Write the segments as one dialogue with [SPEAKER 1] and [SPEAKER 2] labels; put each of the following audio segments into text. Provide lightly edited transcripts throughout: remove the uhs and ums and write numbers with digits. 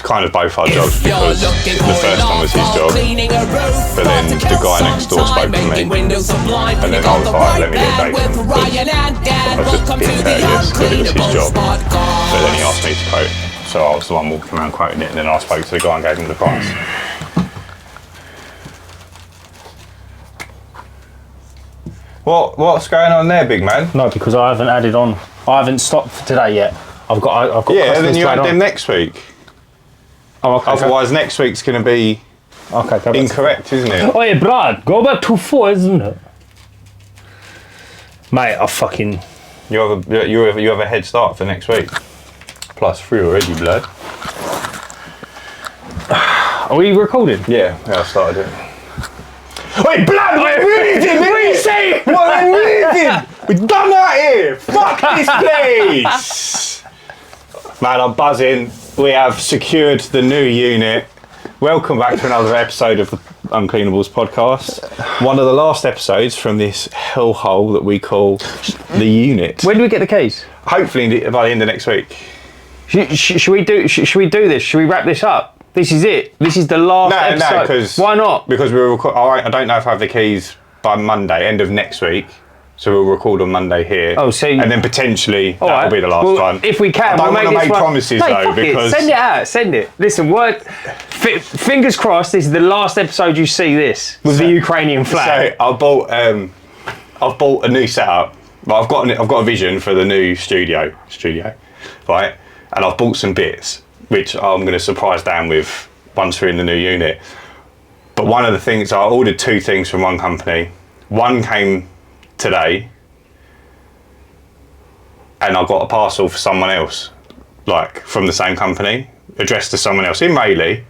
[SPEAKER 1] kind of both our jobs because the first one was his job, but then the guy next door spoke to me, and then I was like, let me get a date. I was just being courteous because it was his job, but then he asked me to quote, so I was the one walking around quoting it, and then I spoke to the guy and gave him the price. What's going on there, big man?
[SPEAKER 2] No, because I haven't added on. I haven't stopped for today yet. I've got.
[SPEAKER 1] Yeah, and then you add them next week.
[SPEAKER 2] Oh, okay.
[SPEAKER 1] Otherwise, next week's going to be incorrect, isn't it?
[SPEAKER 2] Oh yeah, Brad, go back to 4, isn't it? Mate, I fucking.
[SPEAKER 1] You have a head start for next week. +3 already, blood.
[SPEAKER 2] Are we recording?
[SPEAKER 1] Yeah, I started it.
[SPEAKER 2] Wait, blood, we're moving! What are you saying?
[SPEAKER 1] What are we moving? We're done out here! Fuck this place! Man, I'm buzzing. We have secured the new unit. Welcome back to another episode of the Uncleanables Podcast. One of the last episodes from this hellhole that we call the unit.
[SPEAKER 2] When do we get the keys?
[SPEAKER 1] Hopefully by the end of next week.
[SPEAKER 2] Should we do this? Should we wrap this up? This is it. This is the last episode.
[SPEAKER 1] No, because
[SPEAKER 2] why not?
[SPEAKER 1] Because we'll record. I don't know if I have the keys by Monday, end of next week. So we'll record on Monday here.
[SPEAKER 2] Oh, so
[SPEAKER 1] and then potentially that'll be the last one.
[SPEAKER 2] If we can,
[SPEAKER 1] I don't want to make promises though, because
[SPEAKER 2] send it out. Send it. Listen, fingers crossed. This is the last episode you see this with the Ukrainian flag.
[SPEAKER 1] So I've bought a new setup. But I've got a vision for the new studio, right? And I've bought some bits, which I'm going to surprise Dan with once we're in the new unit. But one of the things, I ordered 2 things from one company. One came today, and I got a parcel for someone else, like from the same company, addressed to someone else in Rayleigh.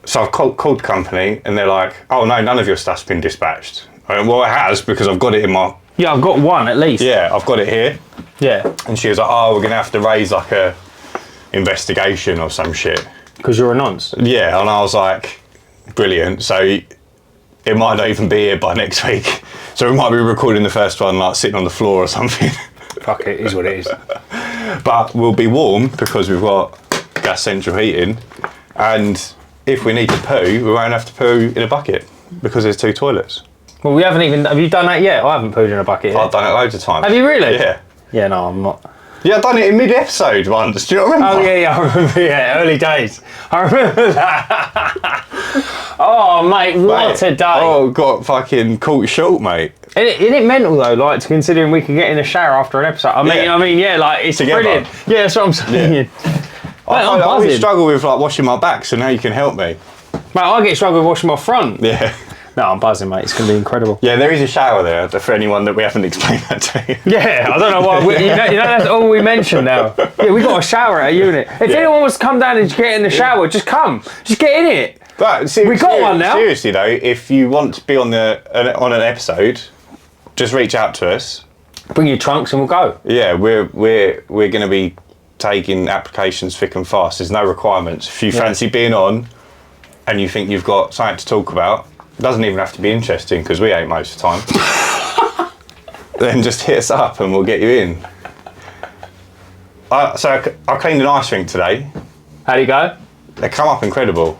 [SPEAKER 1] So I've called the company, and they're like, "Oh no, none of your stuff's been dispatched." I went, well, it has, because I've got it in my...
[SPEAKER 2] Yeah, I've got one at least.
[SPEAKER 1] Yeah, I've got it here.
[SPEAKER 2] Yeah.
[SPEAKER 1] And she was like, "Oh, we're gonna have to raise like a investigation or some shit."
[SPEAKER 2] Because you're a nonce.
[SPEAKER 1] Yeah, and I was like, brilliant. So it might not even be here by next week. So we might be recording the first one like sitting on the floor or something.
[SPEAKER 2] Fuck it, is what it is.
[SPEAKER 1] But we'll be warm because we've got gas central heating, and if we need to poo, we won't have to poo in a bucket because there's 2 toilets.
[SPEAKER 2] Well, we haven't even... Have you done that yet? I haven't pooed in a bucket yet.
[SPEAKER 1] I've done it loads of times.
[SPEAKER 2] Have you really?
[SPEAKER 1] Yeah.
[SPEAKER 2] Yeah, no, I'm not.
[SPEAKER 1] Yeah, I've done it in mid-episode once. Do you remember?
[SPEAKER 2] Oh, yeah, I remember. Yeah, early days. I remember that. Oh, mate, what a day.
[SPEAKER 1] Oh, got fucking caught short, mate.
[SPEAKER 2] Isn't it mental, though, like, considering we could get in the shower after an episode? I mean, like, it's
[SPEAKER 1] together.
[SPEAKER 2] Brilliant. Yeah, that's what I'm saying.
[SPEAKER 1] Yeah.
[SPEAKER 2] Mate,
[SPEAKER 1] I always struggle with, like, washing my back, so now you can help me.
[SPEAKER 2] Mate, I get struggle with washing my front.
[SPEAKER 1] Yeah.
[SPEAKER 2] No, I'm buzzing, mate. It's going to be incredible.
[SPEAKER 1] Yeah, there is a shower there for anyone that we haven't explained that to.
[SPEAKER 2] Yeah, I don't know why. You know, that's all we mentioned now. Yeah, we got a shower at a unit. If anyone wants to come down and get in the shower, just come. Just get in it.
[SPEAKER 1] But
[SPEAKER 2] we got one now.
[SPEAKER 1] Seriously though, if you want to be on an episode, just reach out to us.
[SPEAKER 2] Bring your trunks and we'll go.
[SPEAKER 1] Yeah, we're going to be taking applications thick and fast. There's no requirements. If you fancy being on, and you think you've got something to talk about. It doesn't even have to be interesting because we ain't most of the time. Then just hit us up and we'll get you in. So I cleaned an ice rink today.
[SPEAKER 2] How'd it go?
[SPEAKER 1] They come up incredible.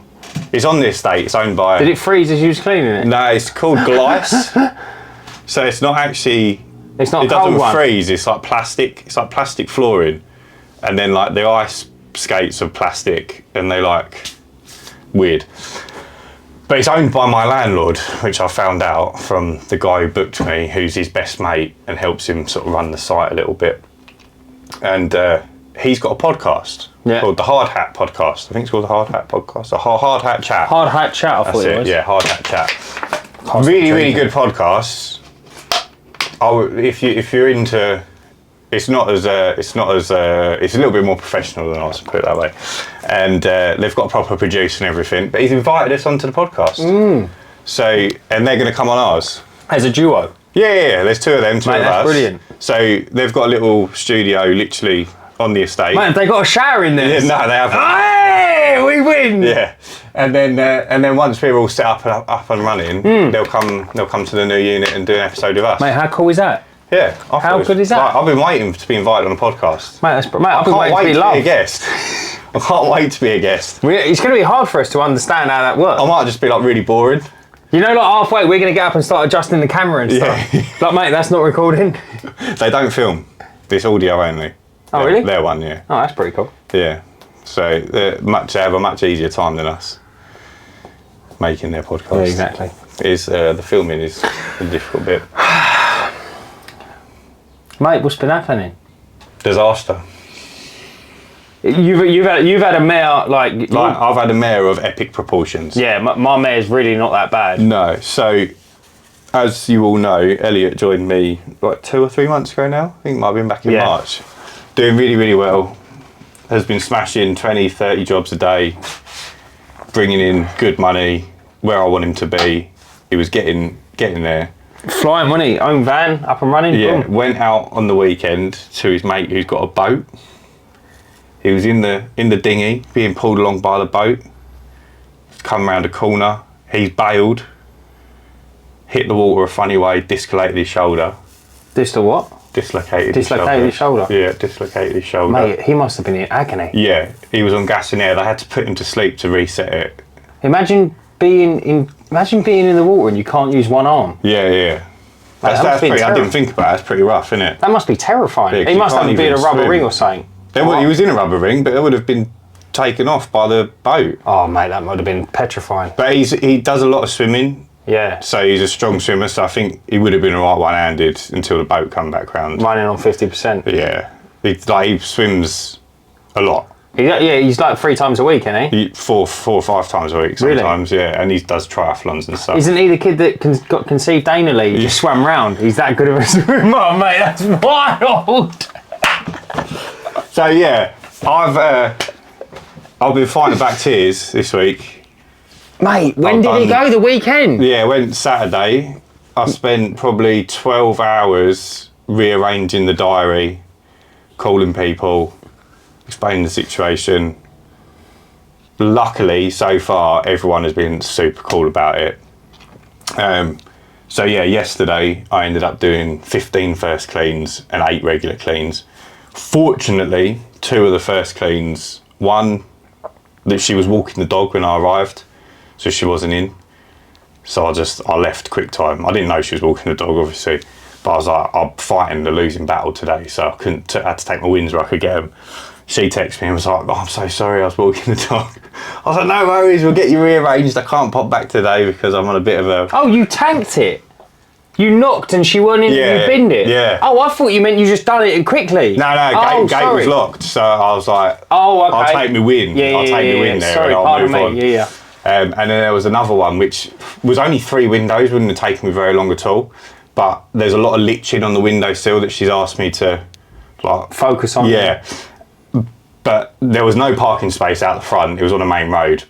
[SPEAKER 1] It's on the estate. It's owned by...
[SPEAKER 2] Did it freeze as you was cleaning it?
[SPEAKER 1] No, it's called glice. So it's not actually...
[SPEAKER 2] It's not.
[SPEAKER 1] It doesn't freeze. It's like plastic. It's like plastic flooring, and then like the ice skates are plastic, and they like weird. But it's owned by my landlord, which I found out from the guy who booked me, who's his best mate and helps him sort of run the site a little bit. And he's got a podcast called the Hard Hat Podcast. I think it's called the Hard Hat Podcast. The Hard Hat Chat.
[SPEAKER 2] Hard Hat Chat, I thought it was.
[SPEAKER 1] Yeah, Hard Hat Chat. Really good podcasts. If you're into... It's a little bit more professional than ours, put it that way. And they've got a proper producer and everything. But he's invited us onto the podcast. So, and they're going to come on ours.
[SPEAKER 2] As a duo?
[SPEAKER 1] Yeah. There's 2 of them, 2 of us.
[SPEAKER 2] That's brilliant.
[SPEAKER 1] So they've got a little studio literally on the estate.
[SPEAKER 2] Man, they got a shower in there.
[SPEAKER 1] Yeah, no, they haven't.
[SPEAKER 2] Hey, we win.
[SPEAKER 1] Yeah, and then once we're all set up and running, they'll come to the new unit and do an episode with us.
[SPEAKER 2] Mate, how cool is that?
[SPEAKER 1] Yeah.
[SPEAKER 2] How good is that?
[SPEAKER 1] Like, I've been waiting to be invited on a podcast.
[SPEAKER 2] Mate, I've been waiting to be loved.
[SPEAKER 1] Be a guest. I can't wait to be a guest.
[SPEAKER 2] It's going to be hard for us to understand how that works.
[SPEAKER 1] I might just be like really boring.
[SPEAKER 2] You know, like halfway, we're going to get up and start adjusting the camera and stuff.
[SPEAKER 1] Yeah.
[SPEAKER 2] Like, mate, that's not recording.
[SPEAKER 1] They don't film. It's audio only.
[SPEAKER 2] Oh, really?
[SPEAKER 1] Their one, yeah.
[SPEAKER 2] Oh, that's pretty cool.
[SPEAKER 1] Yeah. So they have a much easier time than us making their podcast.
[SPEAKER 2] Yeah, exactly.
[SPEAKER 1] The filming is the difficult bit.
[SPEAKER 2] Mate, what's been happening?
[SPEAKER 1] Disaster.
[SPEAKER 2] You've had a mare like
[SPEAKER 1] I've had a mare of epic proportions.
[SPEAKER 2] Yeah, my mare's really not that bad.
[SPEAKER 1] No, so as you all know, Elliot joined me like 2 or 3 months ago now. I think it might have been back in March. Doing really, really well. Has been smashing 20, 30 jobs a day, bringing in good money, where I want him to be. He was getting there.
[SPEAKER 2] Flying money, own van, up and running.
[SPEAKER 1] Yeah,
[SPEAKER 2] boom.
[SPEAKER 1] went out on the weekend to his mate who's got a boat. He was in the dinghy, being pulled along by the boat. Come round a corner, he's bailed, hit the water a funny way, dislocated his shoulder.
[SPEAKER 2] What?
[SPEAKER 1] Dislocated
[SPEAKER 2] his shoulder?
[SPEAKER 1] Yeah, dislocated his shoulder.
[SPEAKER 2] Mate, he must have been in agony.
[SPEAKER 1] Yeah, he was on gas and air. They had to put him to sleep to reset it.
[SPEAKER 2] Imagine being in the water and you can't use one arm.
[SPEAKER 1] Yeah. That's pretty. I didn't think about it. That's pretty rough, isn't it?
[SPEAKER 2] That must be terrifying.
[SPEAKER 1] Yeah,
[SPEAKER 2] he must have been in a rubber
[SPEAKER 1] swim.
[SPEAKER 2] ring or something.
[SPEAKER 1] He was in a rubber ring, but it would have been taken off by the boat.
[SPEAKER 2] Oh, mate, that would have been petrifying.
[SPEAKER 1] But he does a lot of swimming.
[SPEAKER 2] Yeah.
[SPEAKER 1] So he's a strong swimmer, so I think he would have been alright one-handed until the boat come back round.
[SPEAKER 2] Running on 50%.
[SPEAKER 1] Yeah. He swims a lot.
[SPEAKER 2] He's like 3 times a week, isn't he?
[SPEAKER 1] 4 or 5 times a week sometimes,
[SPEAKER 2] Really?
[SPEAKER 1] yeah. And he does triathlons and stuff.
[SPEAKER 2] Isn't he the kid that got conceived anally? He just swam round. He's that good of a swimmer, mate. That's wild.
[SPEAKER 1] So yeah, I've been fighting back tears this week.
[SPEAKER 2] Mate, when did it go? The weekend?
[SPEAKER 1] Yeah, went Saturday. I spent probably 12 hours rearranging the diary, calling people, explaining the situation. Luckily, so far, everyone has been super cool about it. So yeah, yesterday I ended up doing 15 first cleans and 8 regular cleans. Fortunately, 2 of the first cleans, one that she was walking the dog when I arrived, so she wasn't in. So I left quick time. I didn't know she was walking the dog, obviously, but I was like, I'm fighting the losing battle today, so I had to take my wins where I could get them. She texted me and was like, oh, I'm so sorry, I was walking the dog. I was like, no worries, we'll get you rearranged. I can't pop back today because I'm on a bit of a...
[SPEAKER 2] Oh, you tanked it? You knocked and she weren't in, you binned it?
[SPEAKER 1] Yeah.
[SPEAKER 2] Oh, I thought you meant you just done it quickly.
[SPEAKER 1] No, gate was locked, so I was like,
[SPEAKER 2] oh, okay.
[SPEAKER 1] I'll take my win. I'll take my win there and I'll move on.
[SPEAKER 2] Yeah.
[SPEAKER 1] And then there was another one which was only 3 windows, wouldn't have taken me very long at all. But there's a lot of liching on the windowsill that she's asked me to like
[SPEAKER 2] focus on.
[SPEAKER 1] Yeah. But there was no parking space out the front, it was on a main road.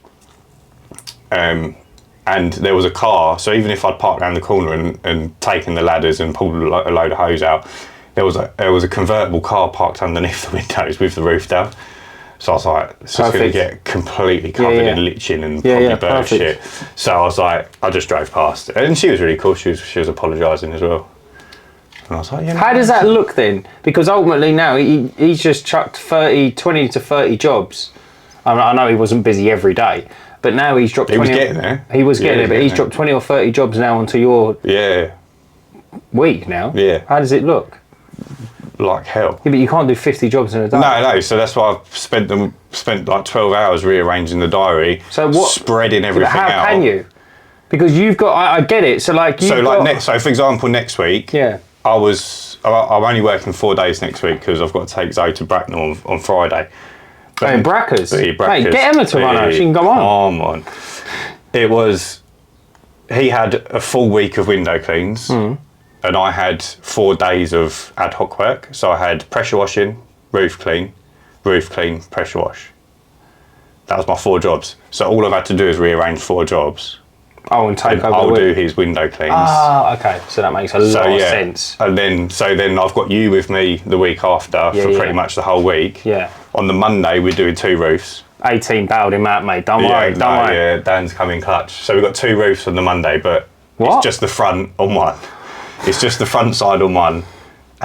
[SPEAKER 1] And there was a car, so even if I'd parked around the corner and taken the ladders and pulled a load of hose out, there was a convertible car parked underneath the windows with the roof down. So I was like, it's just going to get completely covered in liching and probably bird shit. So I was like, I just drove past. And she was really cool, she was apologising as well. And I was like,
[SPEAKER 2] how does that look then? Because ultimately now he's just chucked 20 to 30 jobs. I know he wasn't busy every day, but now he's dropped 20.
[SPEAKER 1] He was getting there.
[SPEAKER 2] He was getting there, but he's dropped 20 or 30 jobs now onto your week now.
[SPEAKER 1] Yeah.
[SPEAKER 2] How does it look?
[SPEAKER 1] Like hell.
[SPEAKER 2] Yeah, but you can't do 50 jobs in a day.
[SPEAKER 1] No, so that's why I've spent like 12 hours rearranging the diary, spreading everything out.
[SPEAKER 2] How can you? Because you've got, I get it, so like you've got...
[SPEAKER 1] So for example, next week, I'm only working 4 days next week because I've got to take Zoe to Bracknell on Friday.
[SPEAKER 2] Hey, Brackers.
[SPEAKER 1] Mate,
[SPEAKER 2] get Emma to run her, she can go on.
[SPEAKER 1] Come on. He had a full week of window cleans. And I had 4 days of ad hoc work. So I had pressure washing, roof clean, pressure wash. That was my 4 jobs. So all I've had to do is rearrange 4 jobs.
[SPEAKER 2] Oh, and take over
[SPEAKER 1] I'll do his window cleans.
[SPEAKER 2] Ah, okay. So that makes a lot of sense.
[SPEAKER 1] And then I've got you with me the week after for pretty much the whole week.
[SPEAKER 2] Yeah.
[SPEAKER 1] On the Monday, we're doing 2 roofs.
[SPEAKER 2] 18 bailed him out, mate. Don't worry.
[SPEAKER 1] Yeah, Dan's coming clutch. So we've got 2 roofs on the Monday, but it's just the front on one. It's just the front side on one,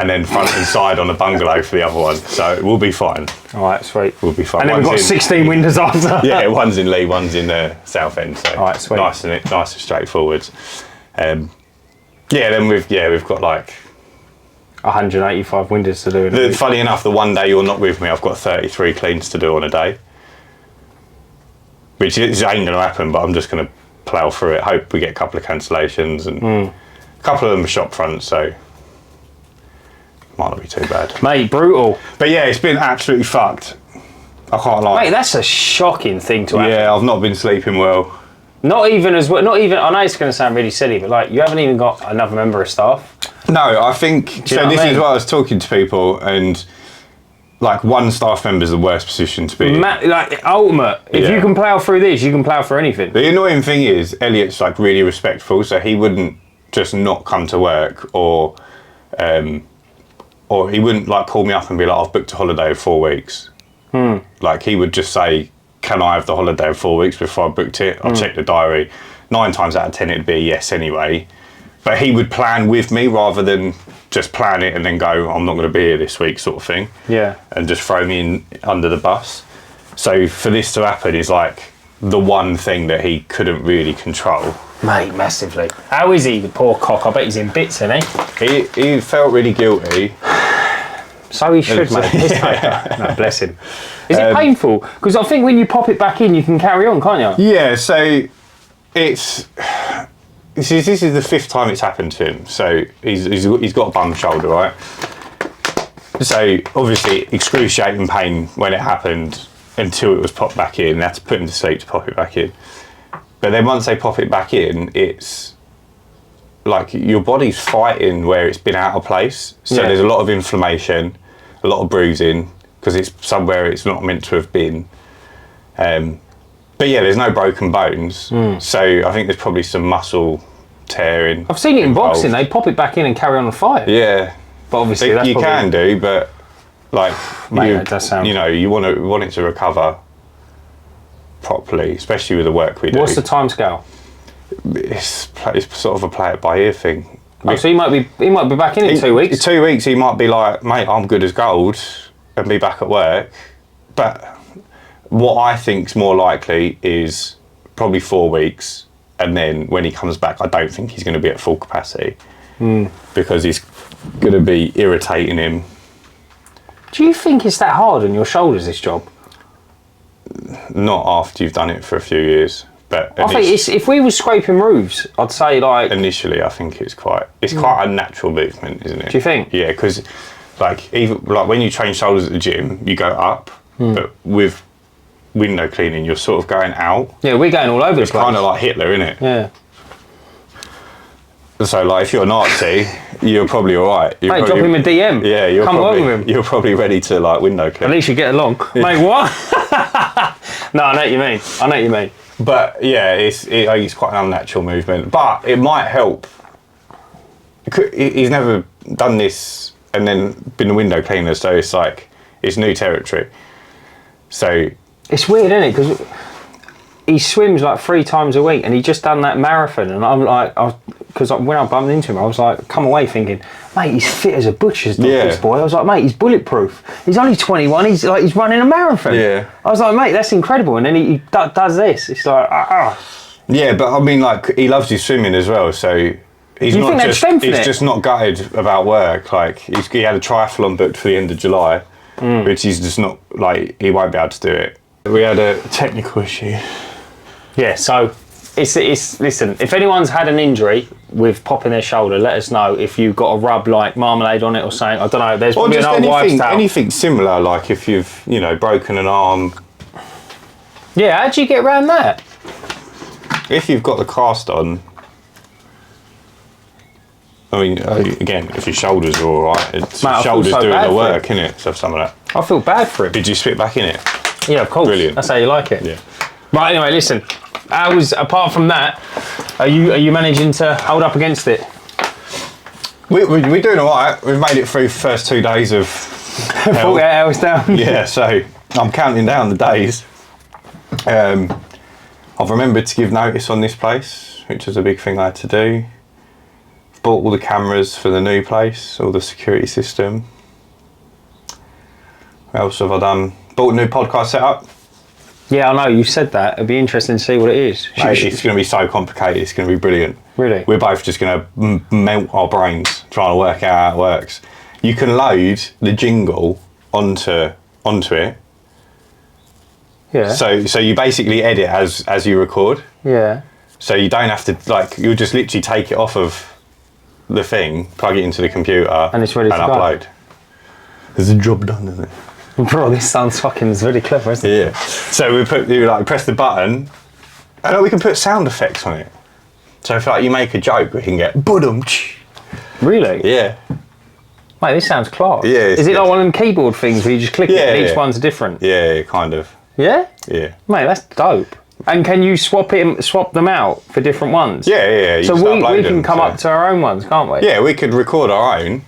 [SPEAKER 1] and then front and side on a bungalow for the other one. So we'll be fine.
[SPEAKER 2] All right, sweet.
[SPEAKER 1] We'll be fine.
[SPEAKER 2] And then we've got 16 windows after.
[SPEAKER 1] Yeah, one's in Lee, one's in the South End. So
[SPEAKER 2] all right, sweet.
[SPEAKER 1] Nice and straightforward. Then we've got like
[SPEAKER 2] 185 windows to do.
[SPEAKER 1] Funny enough, the one day you're not with me, I've got 33 cleans to do on a day, which ain't going to happen. But I'm just going to plough through it. Hope we get a couple of cancellations, and a couple of them are shop front, so might not be too bad.
[SPEAKER 2] Mate, brutal.
[SPEAKER 1] But yeah, it's been absolutely fucked. I can't lie.
[SPEAKER 2] Mate, that's a shocking thing to happen.
[SPEAKER 1] Yeah, I've not been sleeping well.
[SPEAKER 2] Not even as well. Not even. I know it's going to sound really silly, but like you haven't even got another member of staff.
[SPEAKER 1] No, I think so. This is what I was talking to people, and like one staff member is the worst position to be in.
[SPEAKER 2] Like ultimate. If you can plough through this, you can plough through anything.
[SPEAKER 1] The annoying thing is, Elliot's like really respectful, so he wouldn't just not come to work, or he wouldn't like call me up and be like, "I've booked a holiday of 4 weeks." Like he would just say, "Can I have the holiday of 4 weeks before I booked it?" I'll check the diary. 9 times out of 10 it'd be a yes anyway. But he would plan with me rather than just plan it and then go, "I'm not going to be here this week," sort of thing.
[SPEAKER 2] Yeah.
[SPEAKER 1] And just throw me in under the bus. So for this to happen is like the one thing that he couldn't really control.
[SPEAKER 2] Mate, massively. How is he, the poor cock? I bet he's in bits, isn't he?
[SPEAKER 1] He felt really guilty.
[SPEAKER 2] So he should, mate. No, bless him. Is it painful? Because I think when you pop it back in, you can carry on, can't you?
[SPEAKER 1] Yeah, so this is the 5th time it's happened to him. So he's got a bum shoulder, right? So obviously excruciating pain when it happened until it was popped back in. They had to put him to sleep to pop it back in. But then once they pop it back in, it's like your body's fighting where it's been out of place. So there's a lot of inflammation, a lot of bruising, because it's somewhere it's not meant to have been. But yeah, there's no broken bones. So I think there's probably some muscle tearing.
[SPEAKER 2] I've seen it in boxing. They pop it back in and carry on the fight.
[SPEAKER 1] Yeah.
[SPEAKER 2] But obviously
[SPEAKER 1] you can do, but like,
[SPEAKER 2] mate, that does sound...
[SPEAKER 1] you know, you want it to recover properly, especially with the work we do.
[SPEAKER 2] What's the timescale?
[SPEAKER 1] It's sort of a play it by ear thing.
[SPEAKER 2] Oh, so he might be back in 2 weeks.
[SPEAKER 1] 2 weeks, he might be like, "Mate, I'm good as gold," and be back at work. But what I think's more likely is probably 4 weeks, and then when he comes back, I don't think he's going to be at full capacity because he's going to be irritating him.
[SPEAKER 2] Do you think it's that hard on your shoulders, this job?
[SPEAKER 1] Not after you've done it for a few years. But
[SPEAKER 2] I think if we were scraping roofs, I'd say like...
[SPEAKER 1] Initially, I think it's quite a natural movement, isn't it?
[SPEAKER 2] Do you think?
[SPEAKER 1] Yeah, because even when you train shoulders at the gym, you go up, but with window cleaning, you're sort of going out.
[SPEAKER 2] Yeah, we're going all over the place.
[SPEAKER 1] It's kind of like Hitler, isn't it?
[SPEAKER 2] Yeah.
[SPEAKER 1] So like, if you're a Nazi, you're probably all right.
[SPEAKER 2] Mate, drop him a DM.
[SPEAKER 1] Yeah,
[SPEAKER 2] come along with him.
[SPEAKER 1] You're probably ready to like window clean.
[SPEAKER 2] At least you get along. Mate, what? No, I know what you mean. But
[SPEAKER 1] yeah, it's quite an unnatural movement. But it might help. He's never done this and then been a window cleaner, so it's like, it's new territory. So...
[SPEAKER 2] It's weird, isn't it? Because he swims like 3 times a week and he just done that marathon, and I'm like, because when I bumped into him, I was like, come away thinking, mate, he's fit as a butcher's dog, this boy. I was like, mate, he's bulletproof. He's only 21. He's running a marathon.
[SPEAKER 1] Yeah.
[SPEAKER 2] I was like, mate, that's incredible. And then he does this. It's like,
[SPEAKER 1] Yeah, but I mean, like, he loves his swimming as well, so he's just not gutted about work. Like, he had a triathlon booked for the end of July, which he's just not, like, he won't be able to do it. We had a technical issue.
[SPEAKER 2] Yeah, so it's listen, if anyone's had an injury with popping their shoulder, let us know. If you've got a rub like marmalade on it or something, I don't know, there's probably an old wives' tale.
[SPEAKER 1] Anything similar, like if you've, broken an arm.
[SPEAKER 2] Yeah, how'd you get around that?
[SPEAKER 1] If you've got the cast on, I mean, again, if your shoulders are all right, it's your shoulders doing the work, innit? So some of that.
[SPEAKER 2] I feel bad for him.
[SPEAKER 1] Did you spit back in it?
[SPEAKER 2] Yeah, of course.
[SPEAKER 1] Brilliant.
[SPEAKER 2] That's how you like it.
[SPEAKER 1] Yeah.
[SPEAKER 2] Right, anyway, listen. Apart from that, are you managing to hold up against it?
[SPEAKER 1] We're doing all right. We've made it through the first 2 days of
[SPEAKER 2] 48 hours down.
[SPEAKER 1] Yeah, so I'm counting down the days. I've remembered to give notice on this place, which was a big thing I had to do. bought all the cameras for the new place, all the security system. What else have I done? Bought a new podcast setup.
[SPEAKER 2] Yeah, I know, you said that. It'd be interesting to see what it is.
[SPEAKER 1] Mate, it's going to be so complicated, it's going to be brilliant.
[SPEAKER 2] Really?
[SPEAKER 1] We're both just going to melt our brains trying to work out how it works. You can load the jingle onto it.
[SPEAKER 2] Yeah.
[SPEAKER 1] So you basically edit as you record.
[SPEAKER 2] Yeah.
[SPEAKER 1] So you don't have to, like, you'll just literally take it off of the thing, plug it into the computer,
[SPEAKER 2] and it's ready to
[SPEAKER 1] upload.
[SPEAKER 2] go.
[SPEAKER 1] There's a job done, isn't it?
[SPEAKER 2] Bro, this sounds fucking really clever, isn't it?
[SPEAKER 1] Yeah. So you press the button, and we can put sound effects on it. So if like you make a joke, we can get budum.
[SPEAKER 2] Really?
[SPEAKER 1] Yeah.
[SPEAKER 2] Mate, this sounds class.
[SPEAKER 1] Yeah.
[SPEAKER 2] Is it like one of them keyboard things where you just click it and each one's different?
[SPEAKER 1] Yeah, kind of.
[SPEAKER 2] Yeah?
[SPEAKER 1] Yeah.
[SPEAKER 2] Mate, that's dope. And can you swap them out for different ones?
[SPEAKER 1] Yeah. You
[SPEAKER 2] So
[SPEAKER 1] just upload
[SPEAKER 2] we can
[SPEAKER 1] them,
[SPEAKER 2] come up to our own ones, can't we?
[SPEAKER 1] Yeah, we could record our own.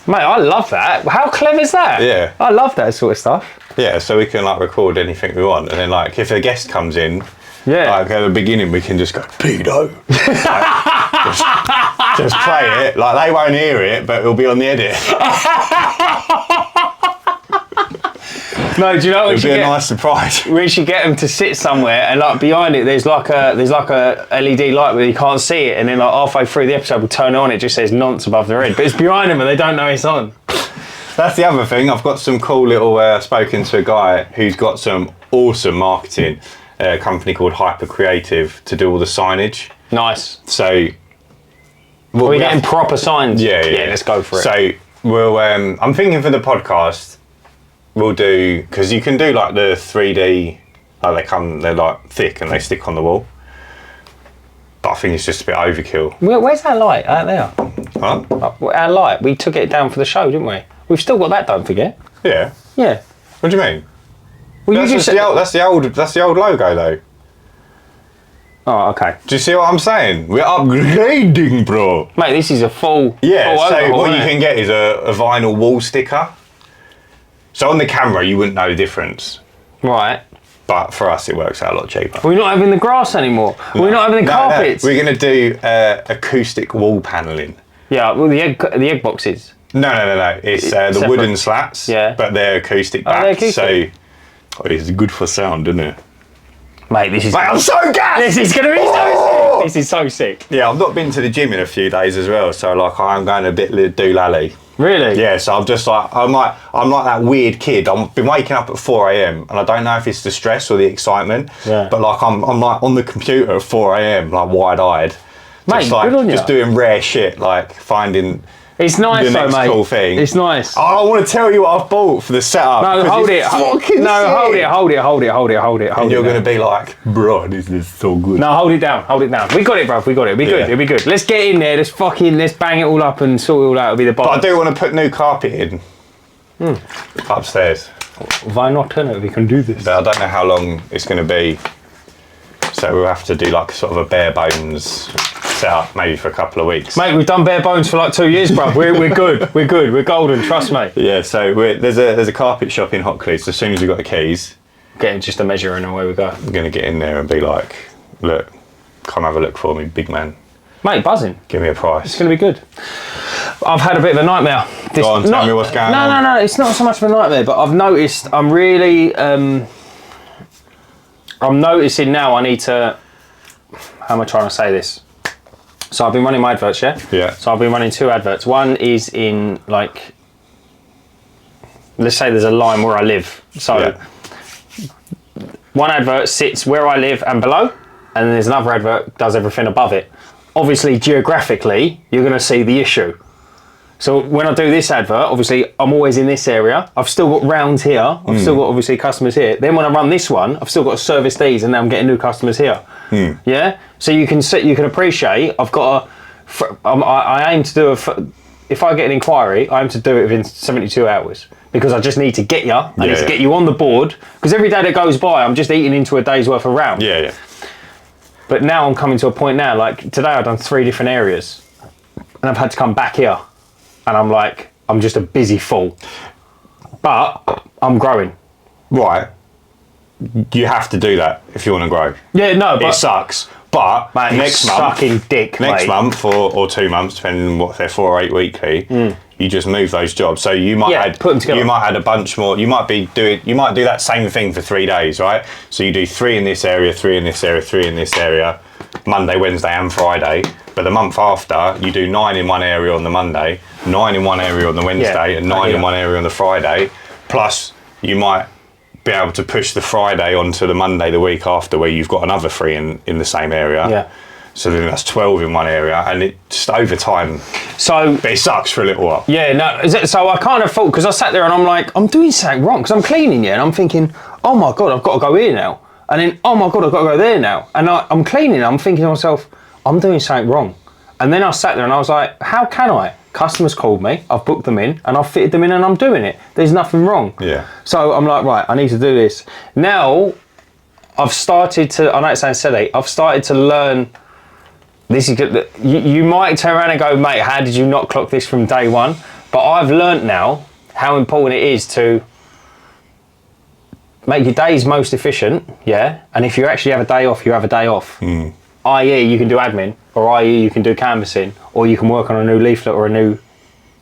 [SPEAKER 2] Mate, I love that. How clever is that?
[SPEAKER 1] Yeah.
[SPEAKER 2] I love that sort of stuff.
[SPEAKER 1] Yeah, so we can like record anything we want, and then like if a guest comes in, like at the beginning we can just go pedo. just play it. Like they won't hear it, but it'll be on the edit.
[SPEAKER 2] No, do you know what
[SPEAKER 1] It'll be a nice surprise.
[SPEAKER 2] We should get them to sit somewhere, and like behind it, there's like a LED light where you can't see it, and then like halfway through the episode, we'll turn it on. It just says nonce above their head, but it's behind them, and they don't know it's on.
[SPEAKER 1] That's the other thing. I've got some cool little. Spoken to a guy who's got some awesome marketing. A company called Hyper Creative to do all the signage.
[SPEAKER 2] We're getting proper signs.
[SPEAKER 1] Yeah.
[SPEAKER 2] Let's go for it.
[SPEAKER 1] So we'll. I'm thinking for the podcast. We'll do, because you can do like the 3D, they're like thick and they stick on the wall. But I think it's just a bit overkill.
[SPEAKER 2] Where's our light? Out there.
[SPEAKER 1] Huh?
[SPEAKER 2] Our light. We took it down for the show, didn't we? We've still got that, don't forget.
[SPEAKER 1] Yeah.
[SPEAKER 2] Yeah.
[SPEAKER 1] What do you mean?
[SPEAKER 2] Well,
[SPEAKER 1] that's the old logo though.
[SPEAKER 2] Oh, okay.
[SPEAKER 1] Do you see what I'm saying? We're upgrading, bro.
[SPEAKER 2] Mate, this is a full.
[SPEAKER 1] Yeah.
[SPEAKER 2] Full
[SPEAKER 1] So
[SPEAKER 2] overhaul,
[SPEAKER 1] what you
[SPEAKER 2] isn't it?
[SPEAKER 1] can get is a vinyl wall sticker. So on the camera, you wouldn't know the difference.
[SPEAKER 2] Right.
[SPEAKER 1] But for us, it works out a lot cheaper.
[SPEAKER 2] We're not having the grass anymore. No. We're not having the carpets.
[SPEAKER 1] No. We're going to do acoustic wall panelling.
[SPEAKER 2] Yeah, well, the egg boxes.
[SPEAKER 1] No. It's the wooden slats, but they're acoustic back.
[SPEAKER 2] They're acoustic.
[SPEAKER 1] So it's good for sound, isn't it?
[SPEAKER 2] Mate, this is...
[SPEAKER 1] Mate, I'm so gassed!
[SPEAKER 2] This is going to be so sick! This is so sick.
[SPEAKER 1] Yeah, I've not been to the gym in a few days as well, so like I'm going a bit doolally.
[SPEAKER 2] Really?
[SPEAKER 1] Yeah, so I'm just like, I'm like that weird kid. I've been waking up at 4 a.m. and I don't know if it's the stress or the excitement, but like I'm like on the computer at 4 a.m. like wide-eyed.
[SPEAKER 2] Mate,
[SPEAKER 1] just like,
[SPEAKER 2] good on you.
[SPEAKER 1] just doing rare shit, like finding
[SPEAKER 2] it's nice
[SPEAKER 1] the next
[SPEAKER 2] mate.
[SPEAKER 1] cool thing.
[SPEAKER 2] It's nice.
[SPEAKER 1] Oh, I want to tell you what I've bought for the setup.
[SPEAKER 2] No, hold it.
[SPEAKER 1] Fucking
[SPEAKER 2] no,
[SPEAKER 1] sick.
[SPEAKER 2] hold it.
[SPEAKER 1] And you're going to be like, bro, this is so good.
[SPEAKER 2] No, hold it down. We got it, bro. We got it. It'll be good. Let's get in there. Let's bang it all up and sort it all out. It'll be the bottom.
[SPEAKER 1] But I do want to put new carpet in upstairs.
[SPEAKER 2] Why not? We can do this.
[SPEAKER 1] But I don't know how long it's going to be. So we'll have to do like sort of a bare bones setup, maybe for a couple of weeks.
[SPEAKER 2] Mate, we've done bare bones for like 2 years, bro. We're good. We're golden. Trust me.
[SPEAKER 1] Yeah. So there's a carpet shop in Hockley. As soon as we've got the keys,
[SPEAKER 2] getting just a measure and away we go.
[SPEAKER 1] I'm going to get in there and be like, look, come have a look for me, big man.
[SPEAKER 2] Mate, buzzing.
[SPEAKER 1] Give me a price.
[SPEAKER 2] It's going to be good. I've had a bit of a nightmare.
[SPEAKER 1] Go on, tell me what's going on.
[SPEAKER 2] No. It's not so much of a nightmare, but I've noticed I'm really. I'm noticing now I need to. How am I trying to say this? So I've been running my adverts, yeah?
[SPEAKER 1] Yeah.
[SPEAKER 2] So I've been running 2 adverts. One is in like. Let's say there's a line where I live. So one advert sits where I live and below, and then there's another advert that does everything above it. Obviously, geographically, you're going to see the issue. So when I do this advert, obviously, I'm always in this area. I've still got rounds here. I've still got, obviously, customers here. Then when I run this one, I've still got to service these, and then I'm getting new customers here. Yeah? So you can appreciate, I've got I aim to do if I get an inquiry, I aim to do it within 72 hours. Because I just need to get you. I need to get you on the board. Because every day that goes by, I'm just eating into a day's worth of round.
[SPEAKER 1] Yeah.
[SPEAKER 2] But now I'm coming to a point now, like today I've done 3 different areas. And I've had to come back here. And I'm like, I'm just a busy fool. But I'm growing.
[SPEAKER 1] Right. You have to do that if you want to grow.
[SPEAKER 2] Yeah, no, but...
[SPEAKER 1] It sucks. But
[SPEAKER 2] Mate,
[SPEAKER 1] next month,
[SPEAKER 2] sucking dick,
[SPEAKER 1] next
[SPEAKER 2] mate.
[SPEAKER 1] month or 2 months, depending on what they're 4 or 8 weekly, you just move those jobs. So you might
[SPEAKER 2] put them together.
[SPEAKER 1] you might add a bunch more. You might do that same thing for 3 days, right? So you do 3 in this area, 3 in this area, 3 in this area, Monday, Wednesday, and Friday. But the month after, you do 9 in one area on the Monday, 9 in one area on the Wednesday, and 9 in one area on the Friday. Plus, you might be able to push the Friday onto the Monday the week after, where you've got another 3 in the same area.
[SPEAKER 2] Yeah.
[SPEAKER 1] So then that's 12 in one area, and it just over time.
[SPEAKER 2] So,
[SPEAKER 1] but it sucks for a little while.
[SPEAKER 2] Yeah, no. So I kind of thought, because I sat there and I'm like, I'm doing something wrong, because I'm cleaning, and I'm thinking, oh my God, I've got to go here now. And then, oh my God, I've got to go there now. And I'm cleaning, I'm thinking to myself, I'm doing something wrong. And then I sat there and I was like, how can I? Customers called me, I've booked them in, and I've fitted them in, and I'm doing it. There's nothing wrong.
[SPEAKER 1] Yeah.
[SPEAKER 2] So I'm like, right, I need to do this. Now, I've started to, I know it sounds silly, I've started to learn. This is good. You might turn around and go, mate, how did you not clock this from day one? But I've learnt now how important it is to make your days most efficient, yeah? And if you actually have a day off, you have a day off. I.e. you can do admin, or i.e. you can do canvassing, or you can work on a new leaflet or a new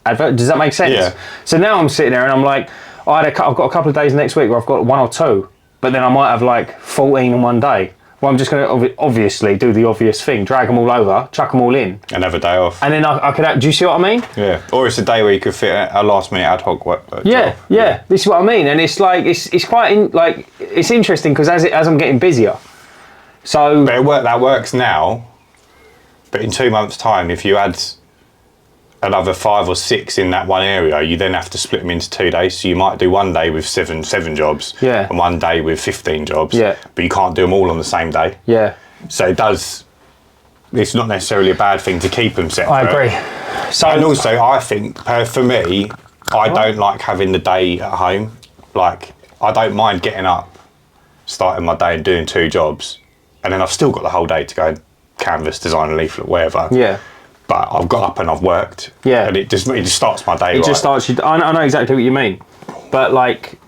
[SPEAKER 2] advert. Does that make sense?
[SPEAKER 1] Yeah.
[SPEAKER 2] So now I'm sitting there and I'm like, I've got a couple of days next week where I've got 1 or 2, but then I might have like 14 in one day. Well, I'm just going to obviously do the obvious thing, drag them all over, chuck them all in.
[SPEAKER 1] And have a day off.
[SPEAKER 2] And then I could, do you see what I mean?
[SPEAKER 1] Yeah. Or it's a day where you could fit a last minute ad hoc work.
[SPEAKER 2] Yeah. This is what I mean. And it's like, it's quite, it's interesting because as I'm getting busier. So.
[SPEAKER 1] But that works now, but in 2 months' time, if you add another 5 or 6 in that one area, you then have to split them into 2 days. So you might do one day with seven jobs, and one day with 15 jobs, but you can't do them all on the same day.
[SPEAKER 2] Yeah.
[SPEAKER 1] So it's not necessarily a bad thing to keep them separate.
[SPEAKER 2] I agree. So,
[SPEAKER 1] and also, I think, for me, I don't like having the day at home. Like, I don't mind getting up, starting my day and doing 2 jobs, and then I've still got the whole day to go and canvas, design a leaflet, whatever.
[SPEAKER 2] Yeah.
[SPEAKER 1] But I've got up and I've worked.
[SPEAKER 2] Yeah.
[SPEAKER 1] And it just starts my day.
[SPEAKER 2] It just starts you. I know exactly what you mean. But like,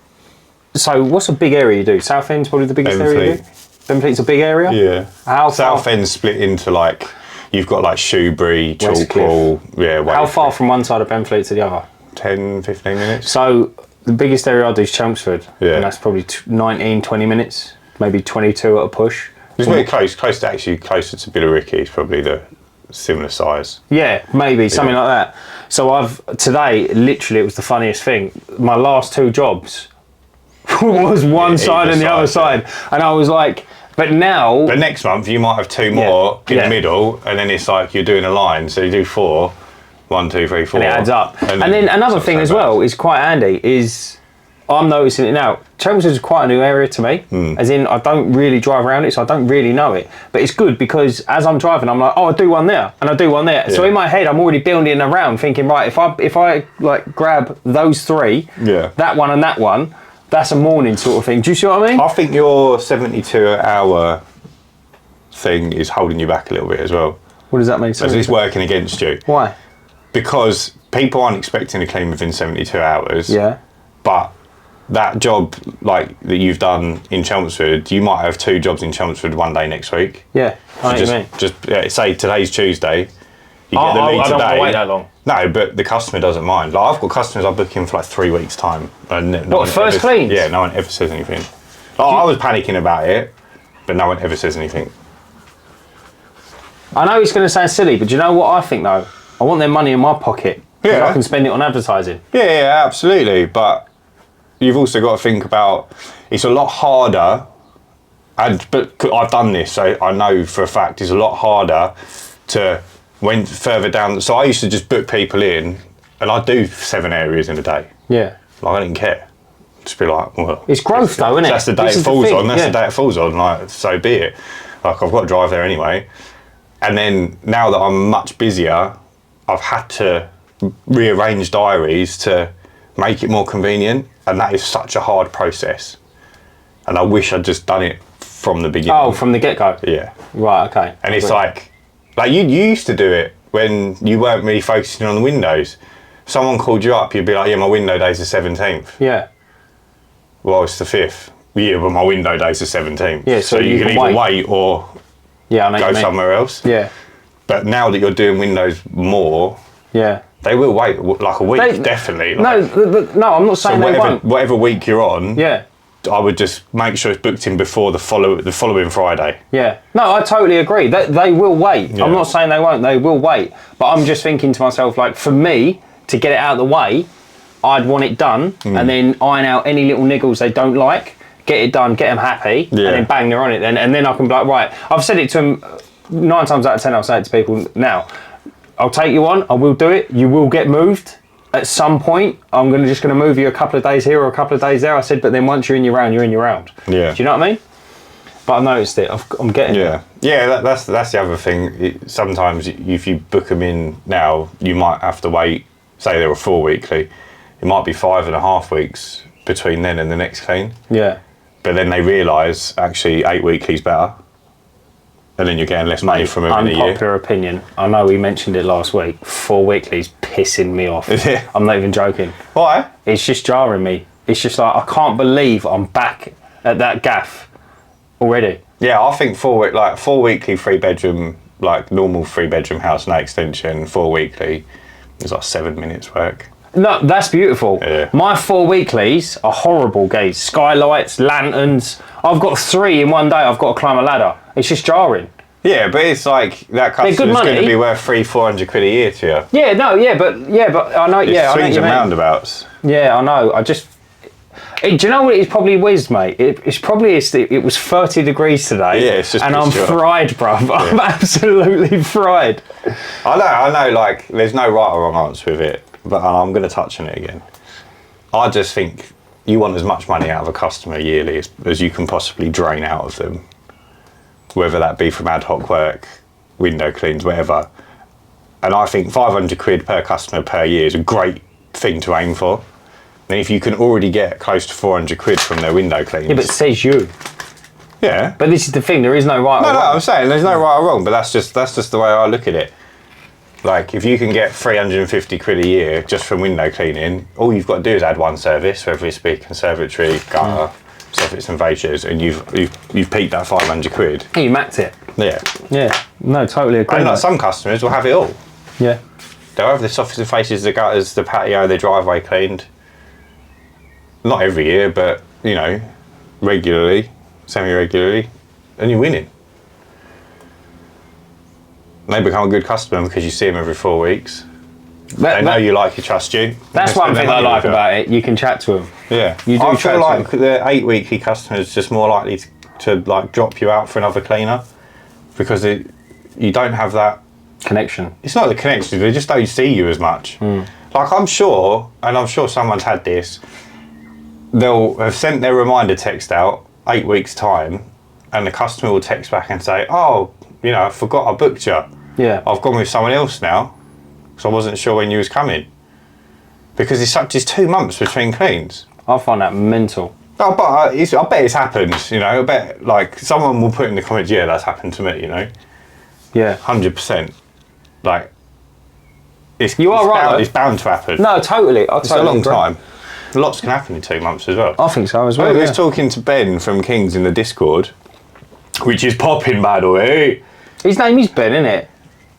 [SPEAKER 2] so what's a big area you do? South-End's probably the biggest area you do? Benfleet's a big area?
[SPEAKER 1] Yeah.
[SPEAKER 2] How far?
[SPEAKER 1] South-End's split into like, you've got like Shoebury, Chalkwell. Yeah.
[SPEAKER 2] How far from one side of Benfleet to the other?
[SPEAKER 1] 10, 15 minutes.
[SPEAKER 2] So the biggest area I do is Chelmsford.
[SPEAKER 1] Yeah.
[SPEAKER 2] And that's probably 19, 20 minutes. Maybe 22 at a push.
[SPEAKER 1] It's very closer to Billericay. It's probably the similar size.
[SPEAKER 2] Yeah, maybe something like that. So today, literally, it was the funniest thing. My last 2 jobs was one side and the other side, and I was like, but now.
[SPEAKER 1] But next month you might have 2 more in the middle, and then it's like you're doing a line, so you do 4. 1, 2, 3, 4.
[SPEAKER 2] And it adds up. And then another thing as well is quite handy is I'm noticing it now. Chelmsford is quite a new area to me, as in I don't really drive around it, so I don't really know it. But it's good because as I'm driving, I'm like, oh, I do one there and I do one there. Yeah. So in my head, I'm already building around, thinking, right, if I like grab those 3, that one and that one, that's a morning sort of thing. Do you see what I mean?
[SPEAKER 1] I think your 72-hour thing is holding you back a little bit as well.
[SPEAKER 2] What does that mean?
[SPEAKER 1] Because it's working against you.
[SPEAKER 2] Why?
[SPEAKER 1] Because people aren't expecting to clean within 72 hours.
[SPEAKER 2] Yeah.
[SPEAKER 1] But that job like that you've done in Chelmsford, you might have 2 jobs in Chelmsford one day next week.
[SPEAKER 2] Yeah, I know what you mean.
[SPEAKER 1] Just say today's Tuesday, you get the lead today.
[SPEAKER 2] I don't want to wait that long.
[SPEAKER 1] No, but the customer doesn't mind. Like I've got customers I book in for like 3 weeks time. And
[SPEAKER 2] what, first cleans?
[SPEAKER 1] Yeah, no one ever says anything. Like, I was panicking about it, but no one ever says anything.
[SPEAKER 2] I know it's going to sound silly, but do you know what I think though? I want their money in my pocket.
[SPEAKER 1] Yeah.
[SPEAKER 2] I can spend it on advertising.
[SPEAKER 1] Yeah, absolutely. But you've also got to think about it's a lot harder, but I've done this, so I know for a fact it's a lot harder to when further down. So I used to just book people in, and I do 7 areas in a day.
[SPEAKER 2] Yeah,
[SPEAKER 1] like I didn't care. Just be like, well,
[SPEAKER 2] it's growth though, isn't it?
[SPEAKER 1] That's the day it falls on. That's the day it falls on. Like, so be it. Like I've got to drive there anyway. And then now that I'm much busier, I've had to rearrange diaries to make it more convenient, and that is such a hard process. And I wish I'd just done it from the beginning.
[SPEAKER 2] Oh, from the get-go?
[SPEAKER 1] Yeah.
[SPEAKER 2] Right, okay.
[SPEAKER 1] And it's like you used to do it when you weren't really focusing on the windows. Someone called you up, you'd be like, yeah, my window day's the 17th.
[SPEAKER 2] Yeah.
[SPEAKER 1] Well, it's the 5th. Yeah, but my window day's the 17th.
[SPEAKER 2] Yeah, so
[SPEAKER 1] you can either wait or
[SPEAKER 2] Yeah, I know what
[SPEAKER 1] go
[SPEAKER 2] you mean.
[SPEAKER 1] somewhere else.
[SPEAKER 2] Yeah.
[SPEAKER 1] But now that you're doing windows more,
[SPEAKER 2] Yeah.
[SPEAKER 1] they will wait like a week, definitely.
[SPEAKER 2] No, I'm not saying they won't.
[SPEAKER 1] Whatever week you're on,
[SPEAKER 2] Yeah.
[SPEAKER 1] I would just make sure it's booked in before the following Friday.
[SPEAKER 2] Yeah. No, I totally agree. They will wait.
[SPEAKER 1] Yeah.
[SPEAKER 2] I'm not saying they won't. They will wait. But I'm just thinking to myself, like, for me to get it out of the way, I'd want it done and then iron out any little niggles they don't like, get it done, get them happy, and then bang, they're on it then. And then I can be like, right, I've said it to them 9 times out of 10, I'll say it to people now. I'll take you on, I will do it, you will get moved. At some point, I'm just going to move you a couple of days here or a couple of days there. I said, but then once you're in your round, you're in your round.
[SPEAKER 1] Yeah.
[SPEAKER 2] Do you know what I mean? But I've noticed it. I'm getting it.
[SPEAKER 1] Yeah, that's the other thing. Sometimes if you book them in now, you might have to wait, say they were 4 weekly, it might be 5.5 weeks between then and the next clean.
[SPEAKER 2] Yeah.
[SPEAKER 1] But then they realise, actually, 8 weekly's better. And then you're getting less money from them in a year.
[SPEAKER 2] Unpopular opinion. I know we mentioned it last week. 4 weekly's pissing me off.
[SPEAKER 1] Is it?
[SPEAKER 2] I'm not even joking.
[SPEAKER 1] Why?
[SPEAKER 2] It's just jarring me. It's just like, I can't believe I'm back at that gaff already.
[SPEAKER 1] Yeah, I think 4 weekly 3-bedroom, like normal 3-bedroom house, no extension, 4 weekly is like 7 minutes work.
[SPEAKER 2] No, that's beautiful.
[SPEAKER 1] Yeah.
[SPEAKER 2] My 4 weeklies are horrible, guys. Skylights, lanterns. I've got 3 in one day. I've got to climb a ladder. It's just jarring.
[SPEAKER 1] Yeah, but it's like that customer's going to be worth 300-400 quid a year to you.
[SPEAKER 2] Yeah, no, but I know.
[SPEAKER 1] It's
[SPEAKER 2] Yeah, I know what
[SPEAKER 1] swings
[SPEAKER 2] you
[SPEAKER 1] and
[SPEAKER 2] mean.
[SPEAKER 1] roundabouts.
[SPEAKER 2] Yeah, I know. Do you know what it's probably whizzed, mate? It was 30 degrees today.
[SPEAKER 1] Yeah, it's just
[SPEAKER 2] and I'm fried, bruv. I'm absolutely fried.
[SPEAKER 1] I know. Like, there's no right or wrong answer with it, but I'm going to touch on it again. I just think you want as much money out of a customer yearly as you can possibly drain out of them, whether that be from ad hoc work, window cleans, whatever. And I think 500 quid per customer per year is a great thing to aim for. And if you can already get close to 400 quid from their window cleans.
[SPEAKER 2] Yeah, but it says you.
[SPEAKER 1] Yeah.
[SPEAKER 2] But this is the thing, there is no right or wrong.
[SPEAKER 1] No, I'm saying there's no right or wrong, but that's just the way I look at it. Like, if you can get 350 quid a year just from window cleaning, all you've got to do is add one service, whether it's be conservatory, gutter, soffits and fascias, and you've peaked that 500 quid.
[SPEAKER 2] Yeah, you maxed it.
[SPEAKER 1] Yeah.
[SPEAKER 2] Yeah. No, totally agree.
[SPEAKER 1] And like some customers will have it all.
[SPEAKER 2] Yeah.
[SPEAKER 1] They'll have the soffits and fascias, the gutters, the patio, the driveway cleaned. Not every year, but, regularly, semi-regularly, and you're winning. And they become a good customer because you see them every 4 weeks. They know you, like you, trust you.
[SPEAKER 2] That's one thing I like about it. You can chat to them.
[SPEAKER 1] Yeah.
[SPEAKER 2] You do
[SPEAKER 1] I
[SPEAKER 2] chat
[SPEAKER 1] feel
[SPEAKER 2] to
[SPEAKER 1] like
[SPEAKER 2] them.
[SPEAKER 1] the 8 weekly customer is just more likely to like drop you out for another cleaner because you don't have that
[SPEAKER 2] Connection.
[SPEAKER 1] It's not the connection, they just don't see you as much. Like, I'm sure someone's had this, they'll have sent their reminder text out 8 weeks time and the customer will text back and say, oh, I forgot I booked you.
[SPEAKER 2] Yeah.
[SPEAKER 1] I've gone with someone else now because I wasn't sure when you was coming. Because it's 2 months between cleans.
[SPEAKER 2] I find that mental.
[SPEAKER 1] Oh, but I bet it's happened, I bet, like, someone will put in the comments, yeah, that's happened to me,
[SPEAKER 2] Yeah.
[SPEAKER 1] 100%. Like, it's bound to happen.
[SPEAKER 2] No, totally.
[SPEAKER 1] It's a long time. Lots can happen in 2 months as well.
[SPEAKER 2] I think so as well.
[SPEAKER 1] I was talking to Ben from Kings in the Discord, which is popping, by the way.
[SPEAKER 2] His name is Ben, isn't it?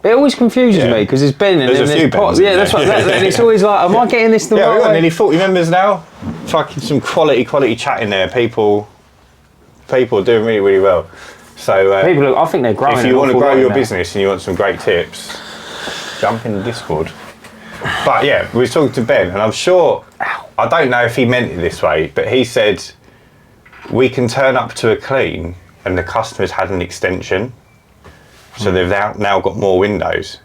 [SPEAKER 2] It always confuses me because it's Ben and
[SPEAKER 1] there's
[SPEAKER 2] then
[SPEAKER 1] a few
[SPEAKER 2] there's Pot.
[SPEAKER 1] Bens.
[SPEAKER 2] Yeah, that's what. And it's always like, am I getting this the
[SPEAKER 1] Yeah,
[SPEAKER 2] right
[SPEAKER 1] we've got
[SPEAKER 2] way?
[SPEAKER 1] nearly 40 members now. Fucking some quality chat in there. People are doing really, really well. So
[SPEAKER 2] I think they're growing.
[SPEAKER 1] if you want to grow your
[SPEAKER 2] now.
[SPEAKER 1] business and you want some great tips, jump in the Discord. But yeah, we was talking to Ben, and I'm sure, I don't know if he meant it this way, but he said, we can turn up to a clean and the customer's had an extension, so they've now got more windows.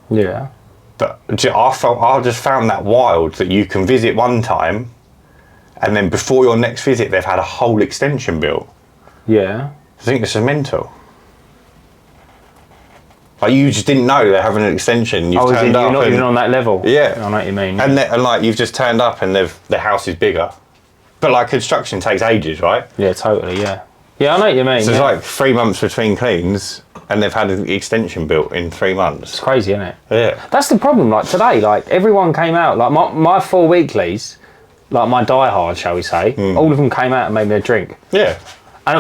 [SPEAKER 2] Yeah.
[SPEAKER 1] But I just found that wild that you can visit one time and then before your next visit they've had a whole extension built.
[SPEAKER 2] Yeah.
[SPEAKER 1] I think this is mental. Like, you just didn't know they're having an extension. You've turned up.
[SPEAKER 2] You're not even on that level.
[SPEAKER 1] Yeah.
[SPEAKER 2] I know what you mean.
[SPEAKER 1] And like, you've just turned up and the house is bigger. But like, construction takes ages, right?
[SPEAKER 2] Yeah, totally. Yeah. Yeah, I know what you mean.
[SPEAKER 1] So it's like 3 months between cleans and they've had an extension built in 3 months.
[SPEAKER 2] It's crazy, isn't it?
[SPEAKER 1] Yeah.
[SPEAKER 2] That's the problem. Like today, like everyone came out. Like my 4 weeklies, like my diehard, shall we say, all of them came out and made me a drink.
[SPEAKER 1] Yeah.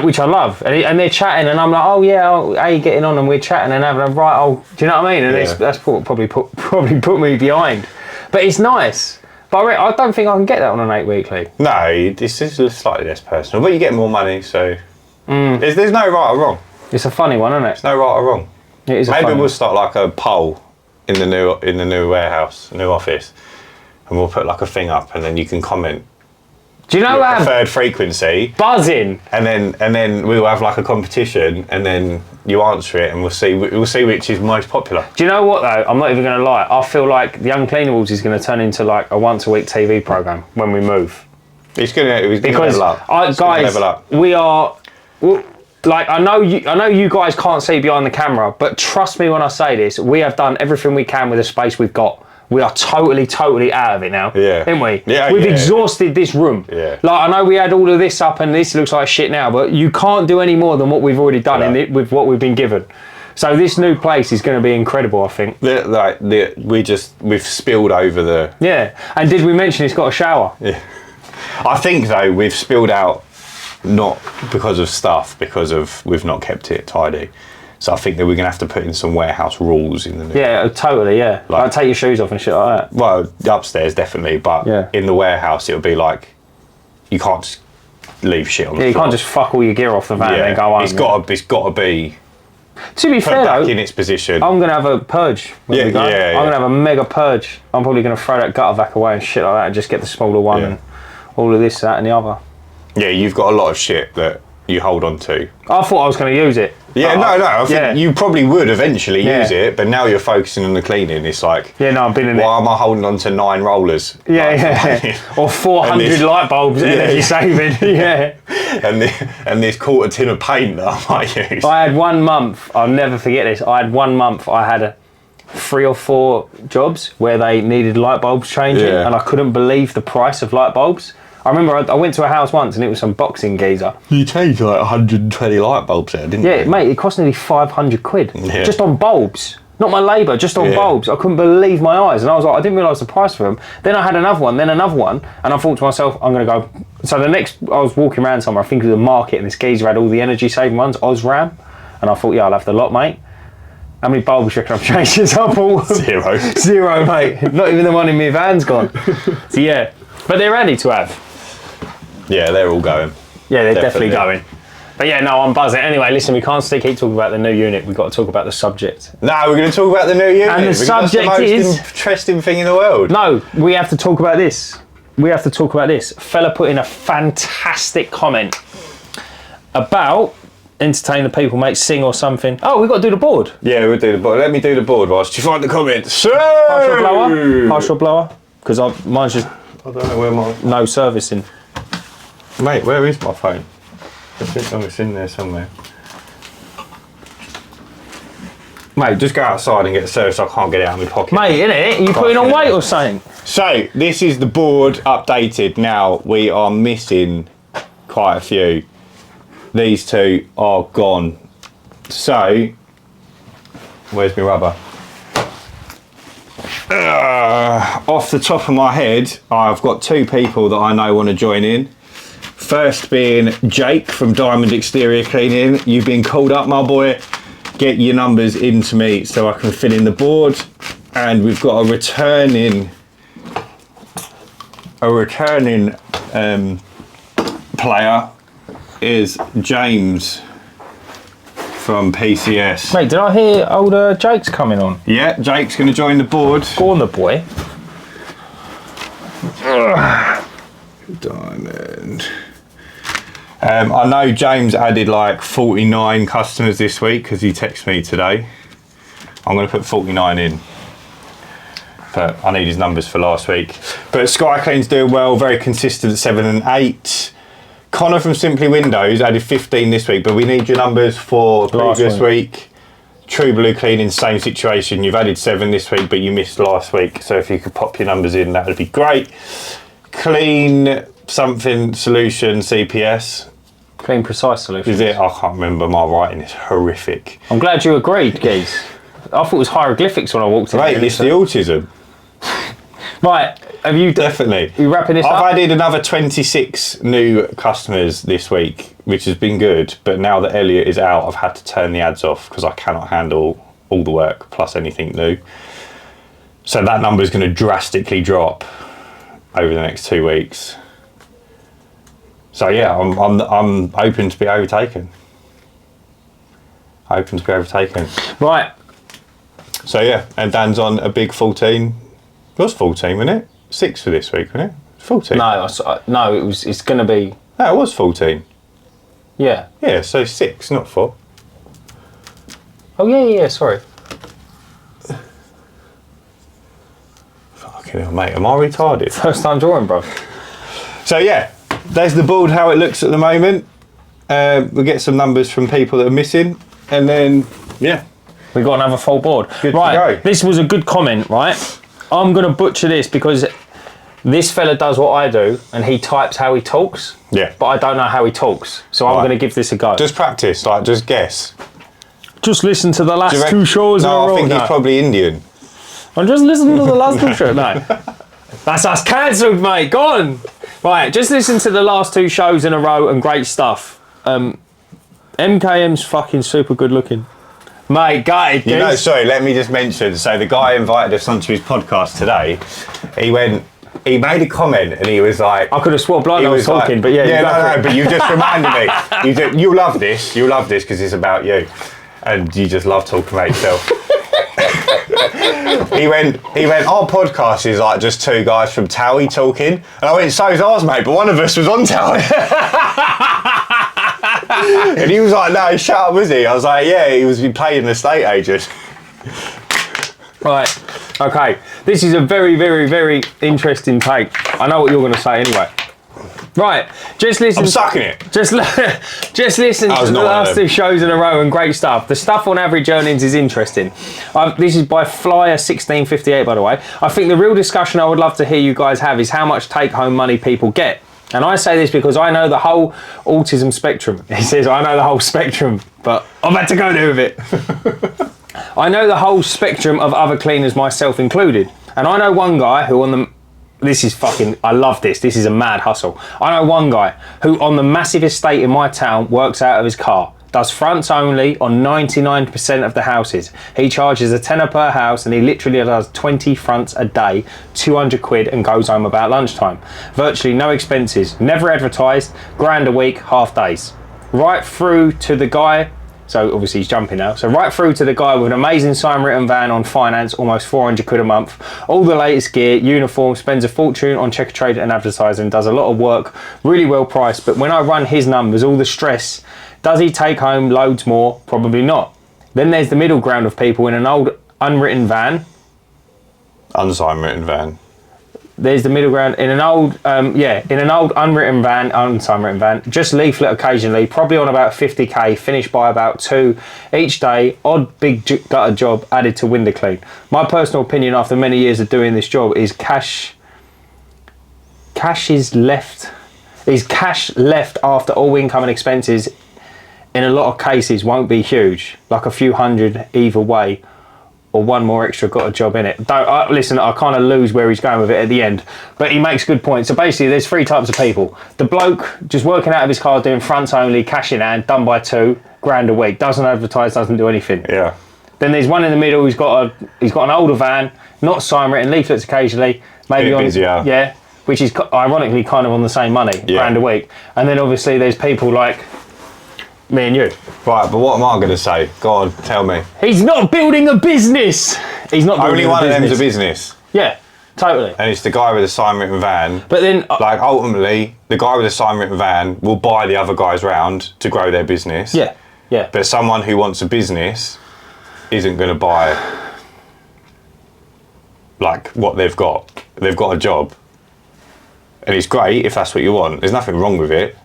[SPEAKER 2] which I love. And they're chatting, and I'm like, oh yeah, how you getting on? And we're chatting and having a right old, do you know what I mean? And that's probably put me behind. But it's nice. But I don't think I can get that on an 8 weekly.
[SPEAKER 1] No, this is slightly less personal, but you get more money, so there's no right or wrong.
[SPEAKER 2] It's a funny one, isn't it?
[SPEAKER 1] There's no right or wrong.
[SPEAKER 2] It is.
[SPEAKER 1] Maybe we'll start like a poll in the new warehouse, new office, and we'll put like a thing up, and then you can comment.
[SPEAKER 2] Do you know
[SPEAKER 1] your preferred frequency?
[SPEAKER 2] Buzzing.
[SPEAKER 1] And then we'll have like a competition, and then you answer it, and we'll see which is most popular.
[SPEAKER 2] Do you know what though? I'm not even going to lie. I feel like the Uncleanables is going to turn into like a once a week TV program when we move.
[SPEAKER 1] It's going to level up.
[SPEAKER 2] Guys,
[SPEAKER 1] level up.
[SPEAKER 2] We are. Like I know you guys can't see behind the camera, but trust me when I say this, we have done everything we can with the space we've got. We are totally out of it now, ain't we?
[SPEAKER 1] Yeah,
[SPEAKER 2] we've exhausted this room.
[SPEAKER 1] Yeah.
[SPEAKER 2] Like I know we had all of this up, and this looks like shit now, but you can't do any more than what we've already done with what we've been given. So this new place is going to be incredible, I think.
[SPEAKER 1] We've spilled over the.
[SPEAKER 2] Yeah, and did we mention it's got a shower?
[SPEAKER 1] Yeah. I think though we've spilled out not because of stuff, because of we've not kept it tidy. So I think that we're going to have to put in some warehouse rules in the new. Yeah,
[SPEAKER 2] totally, yeah. Like take your shoes off and shit like that.
[SPEAKER 1] Well, upstairs definitely, but in the warehouse it'll be like, you can't just leave shit on the floor.
[SPEAKER 2] You can't just fuck all your gear off the van and then go home.
[SPEAKER 1] It's got to be
[SPEAKER 2] to be fair
[SPEAKER 1] back
[SPEAKER 2] though,
[SPEAKER 1] in its position.
[SPEAKER 2] I'm going to have a purge when we go. I'm going to have a mega purge. I'm probably going to throw that gutter vac away and shit like that and just get the smaller one and all of this, that and the other.
[SPEAKER 1] Yeah, you've got a lot of shit that you hold on to.
[SPEAKER 2] I thought I was going to use it.
[SPEAKER 1] Yeah, I think you probably would eventually use it, but now you're focusing on the cleaning. It's like,
[SPEAKER 2] I've been in
[SPEAKER 1] why am I holding on to 9 rollers?
[SPEAKER 2] Or 400 light bulbs, energy saving.
[SPEAKER 1] And this quarter tin of paint that I might use.
[SPEAKER 2] I had 1 month, I'll never forget this, I had 3 or 4 jobs where they needed light bulbs changing, and I couldn't believe the price of light bulbs. I remember I went to a house once and it was some boxing geezer.
[SPEAKER 1] You changed like 120 light bulbs there, didn't you?
[SPEAKER 2] Yeah, mate, it cost nearly 500 quid. Yeah. Just on bulbs. Not my labour, just on bulbs. I couldn't believe my eyes. And I was like, I didn't realise the price for them. Then I had another one, and I thought to myself, I'm going to go. So I was walking around somewhere, I think it was a market, and this geezer had all the energy saving ones, Osram. And I thought, I'll have the lot, mate. How many bulbs do you reckon I've changed? So I bought
[SPEAKER 1] 0.
[SPEAKER 2] 0, mate. Not even the one in my van's gone. So yeah, but they're handy to have.
[SPEAKER 1] Yeah, they're all going.
[SPEAKER 2] Yeah, they're definitely going. But yeah, no, I'm buzzing. Anyway, listen, we can't keep talking about the new unit. We've got to talk about the subject.
[SPEAKER 1] No, we're going to talk about the new unit.
[SPEAKER 2] And the subject
[SPEAKER 1] that's the most interesting thing in the world.
[SPEAKER 2] No, we have to talk about this. Fella put in a fantastic comment about entertain the people, mate, sing or something. Oh, we've got to do the board.
[SPEAKER 1] Yeah, we'll do the board. Let me do the board whilst you find the comments. So!
[SPEAKER 2] Partial blower? Because mine's just...
[SPEAKER 1] I don't know where my...
[SPEAKER 2] No servicing.
[SPEAKER 1] Mate, where is my phone? I think it's in there somewhere. Mate, just go outside and get the service. I can't get it out of my pocket.
[SPEAKER 2] Mate, innit? Are you putting on weight or something?
[SPEAKER 1] So, this is the board updated. Now, we are missing quite a few. These 2 are gone. So, where's my rubber? Off the top of my head, I've got 2 people that I know want to join in. First being Jake from Diamond Exterior Cleaning. You've been called up, my boy. Get your numbers into me so I can fill in the board. And we've got a returning player is James from PCS.
[SPEAKER 2] Mate, did I hear older Jake's coming on?
[SPEAKER 1] Yeah, Jake's going to join the board.
[SPEAKER 2] Go on, the boy.
[SPEAKER 1] Diamond. I know James added like 49 customers this week because he texted me today. I'm going to put 49 in. But I need his numbers for last week. But Sky Clean's doing well, very consistent at 7 and 8. Connor from Simply Windows added 15 this week, but we need your numbers for previous week. True Blue Cleaning, same situation. You've added 7 this week, but you missed last week. So if you could pop your numbers in, that would be great. Clean something solution CPS.
[SPEAKER 2] Clean Precise Solutions.
[SPEAKER 1] Is it? I can't remember. My writing is horrific.
[SPEAKER 2] I'm glad you agreed, Geese. I thought it was hieroglyphics when I walked in.
[SPEAKER 1] Right, it's the autism.
[SPEAKER 2] Right, have you
[SPEAKER 1] definitely.
[SPEAKER 2] You wrapping this up?
[SPEAKER 1] I've added another 26 new customers this week, which has been good. But now that Elliot is out, I've had to turn the ads off because I cannot handle all the work plus anything new. So that number is going to drastically drop over the next 2 weeks. So yeah, I'm open to be overtaken.
[SPEAKER 2] Right.
[SPEAKER 1] So yeah, and Dan's on a big 14. It was 14, wasn't it? 6 for this week, wasn't it? 14.
[SPEAKER 2] No, it's going to be.
[SPEAKER 1] No, it was 14.
[SPEAKER 2] Yeah.
[SPEAKER 1] Yeah, so 6, not 4.
[SPEAKER 2] Oh yeah. Sorry.
[SPEAKER 1] Fucking hell, mate, am I retarded?
[SPEAKER 2] First time drawing, bro.
[SPEAKER 1] So yeah, there's the board, how it looks at the moment. We'll get some numbers from people that are missing, and then yeah,
[SPEAKER 2] we got another full board.
[SPEAKER 1] Good to
[SPEAKER 2] right,
[SPEAKER 1] go.
[SPEAKER 2] This was a good comment, right? I'm gonna butcher this because this fella does what I do, and he types how he talks.
[SPEAKER 1] Yeah.
[SPEAKER 2] But I don't know how he talks, so I'm gonna give this a go.
[SPEAKER 1] Just practice, like just guess.
[SPEAKER 2] Just listen to the last 2 shows in a row.
[SPEAKER 1] No, I think he's probably Indian.
[SPEAKER 2] I'm just listening to the last 2 shows. No, that's us cancelled, mate. Go on. Right, just listen to the last 2 shows in a row and great stuff. MKM's fucking super good looking. Mate, gutted,
[SPEAKER 1] You know, sorry, let me just mention, so the guy invited us onto his podcast today, he made a comment and he was like...
[SPEAKER 2] I could have swore blind I was talking, but yeah.
[SPEAKER 1] Yeah, no, but you just reminded me. You'll love this because it's about you. And you just love talking about yourself. He went, our podcast is like just 2 guys from Towie talking. And I went, so's ours, mate, but one of us was on Towie. And he was like, no, shut up, was he? I was like, yeah, he was playing an estate agent.
[SPEAKER 2] Right, okay. This is a very, very, very interesting take. I know what you're going to say anyway. Right, just listen.
[SPEAKER 1] I'm sucking it.
[SPEAKER 2] Just listen to the last 2 shows in a row and great stuff. The stuff on average earnings is interesting. This is by Flyer1658, by the way. I think the real discussion I would love to hear you guys have is how much take-home money people get. And I say this because I know the whole autism spectrum. He says, I know the whole spectrum, but I'm about to go there with it. I know the whole spectrum of other cleaners, myself included. And I know one guy who on the... This is fucking... I love this. This is a mad hustle. I know one guy who on the massive estate in my town works out of his car. Does fronts only on 99% of the houses. He charges a tenner per house and he literally does 20 fronts a day, 200 quid and goes home about lunchtime. Virtually no expenses, never advertised, grand a week, half days. Right through to the guy, so obviously he's jumping now, so right through to the guy with an amazing sign written van on finance, almost 400 quid a month, all the latest gear, uniform, spends a fortune on checker trade and advertising, does a lot of work, really well priced, but when I run his numbers, all the stress, does he take home loads more? Probably not. Then there's the middle ground of people in an old unwritten van.
[SPEAKER 1] Unsigned written van.
[SPEAKER 2] There's the middle ground in an old, in an old unsigned written van, just leaflet occasionally, probably on about 50k, finished by about 2 each day, odd big gutter job added to window clean. My personal opinion after many years of doing this job is cash left after all income and expenses in a lot of cases won't be huge, like a few hundred either way, or one more extra got a job in it. Listen, I kind of lose where he's going with it at the end, but he makes good points. So basically there's 3 types of people. The bloke just working out of his car doing fronts only, cash in hand, done by 2 grand a week, doesn't advertise, doesn't do anything.
[SPEAKER 1] Yeah.
[SPEAKER 2] Then there's one in the middle who's got an older van, not sign written, leaflets occasionally, maybe on
[SPEAKER 1] busier.
[SPEAKER 2] Yeah, which is ironically kind of on the same money, grand a week. And then obviously there's people like me and you.
[SPEAKER 1] Right, but what am I going to say? Go on, tell me.
[SPEAKER 2] He's not building a business. He's not building
[SPEAKER 1] Only
[SPEAKER 2] a
[SPEAKER 1] one
[SPEAKER 2] business.
[SPEAKER 1] of them's a business.
[SPEAKER 2] Yeah, totally.
[SPEAKER 1] And it's the guy with the sign written van.
[SPEAKER 2] But then...
[SPEAKER 1] like, ultimately, the guy with the sign written van will buy the other guys round to grow their business.
[SPEAKER 2] Yeah, yeah.
[SPEAKER 1] But someone who wants a business isn't going to buy, like, what they've got. They've got a job. And it's great if that's what you want. There's nothing wrong with it.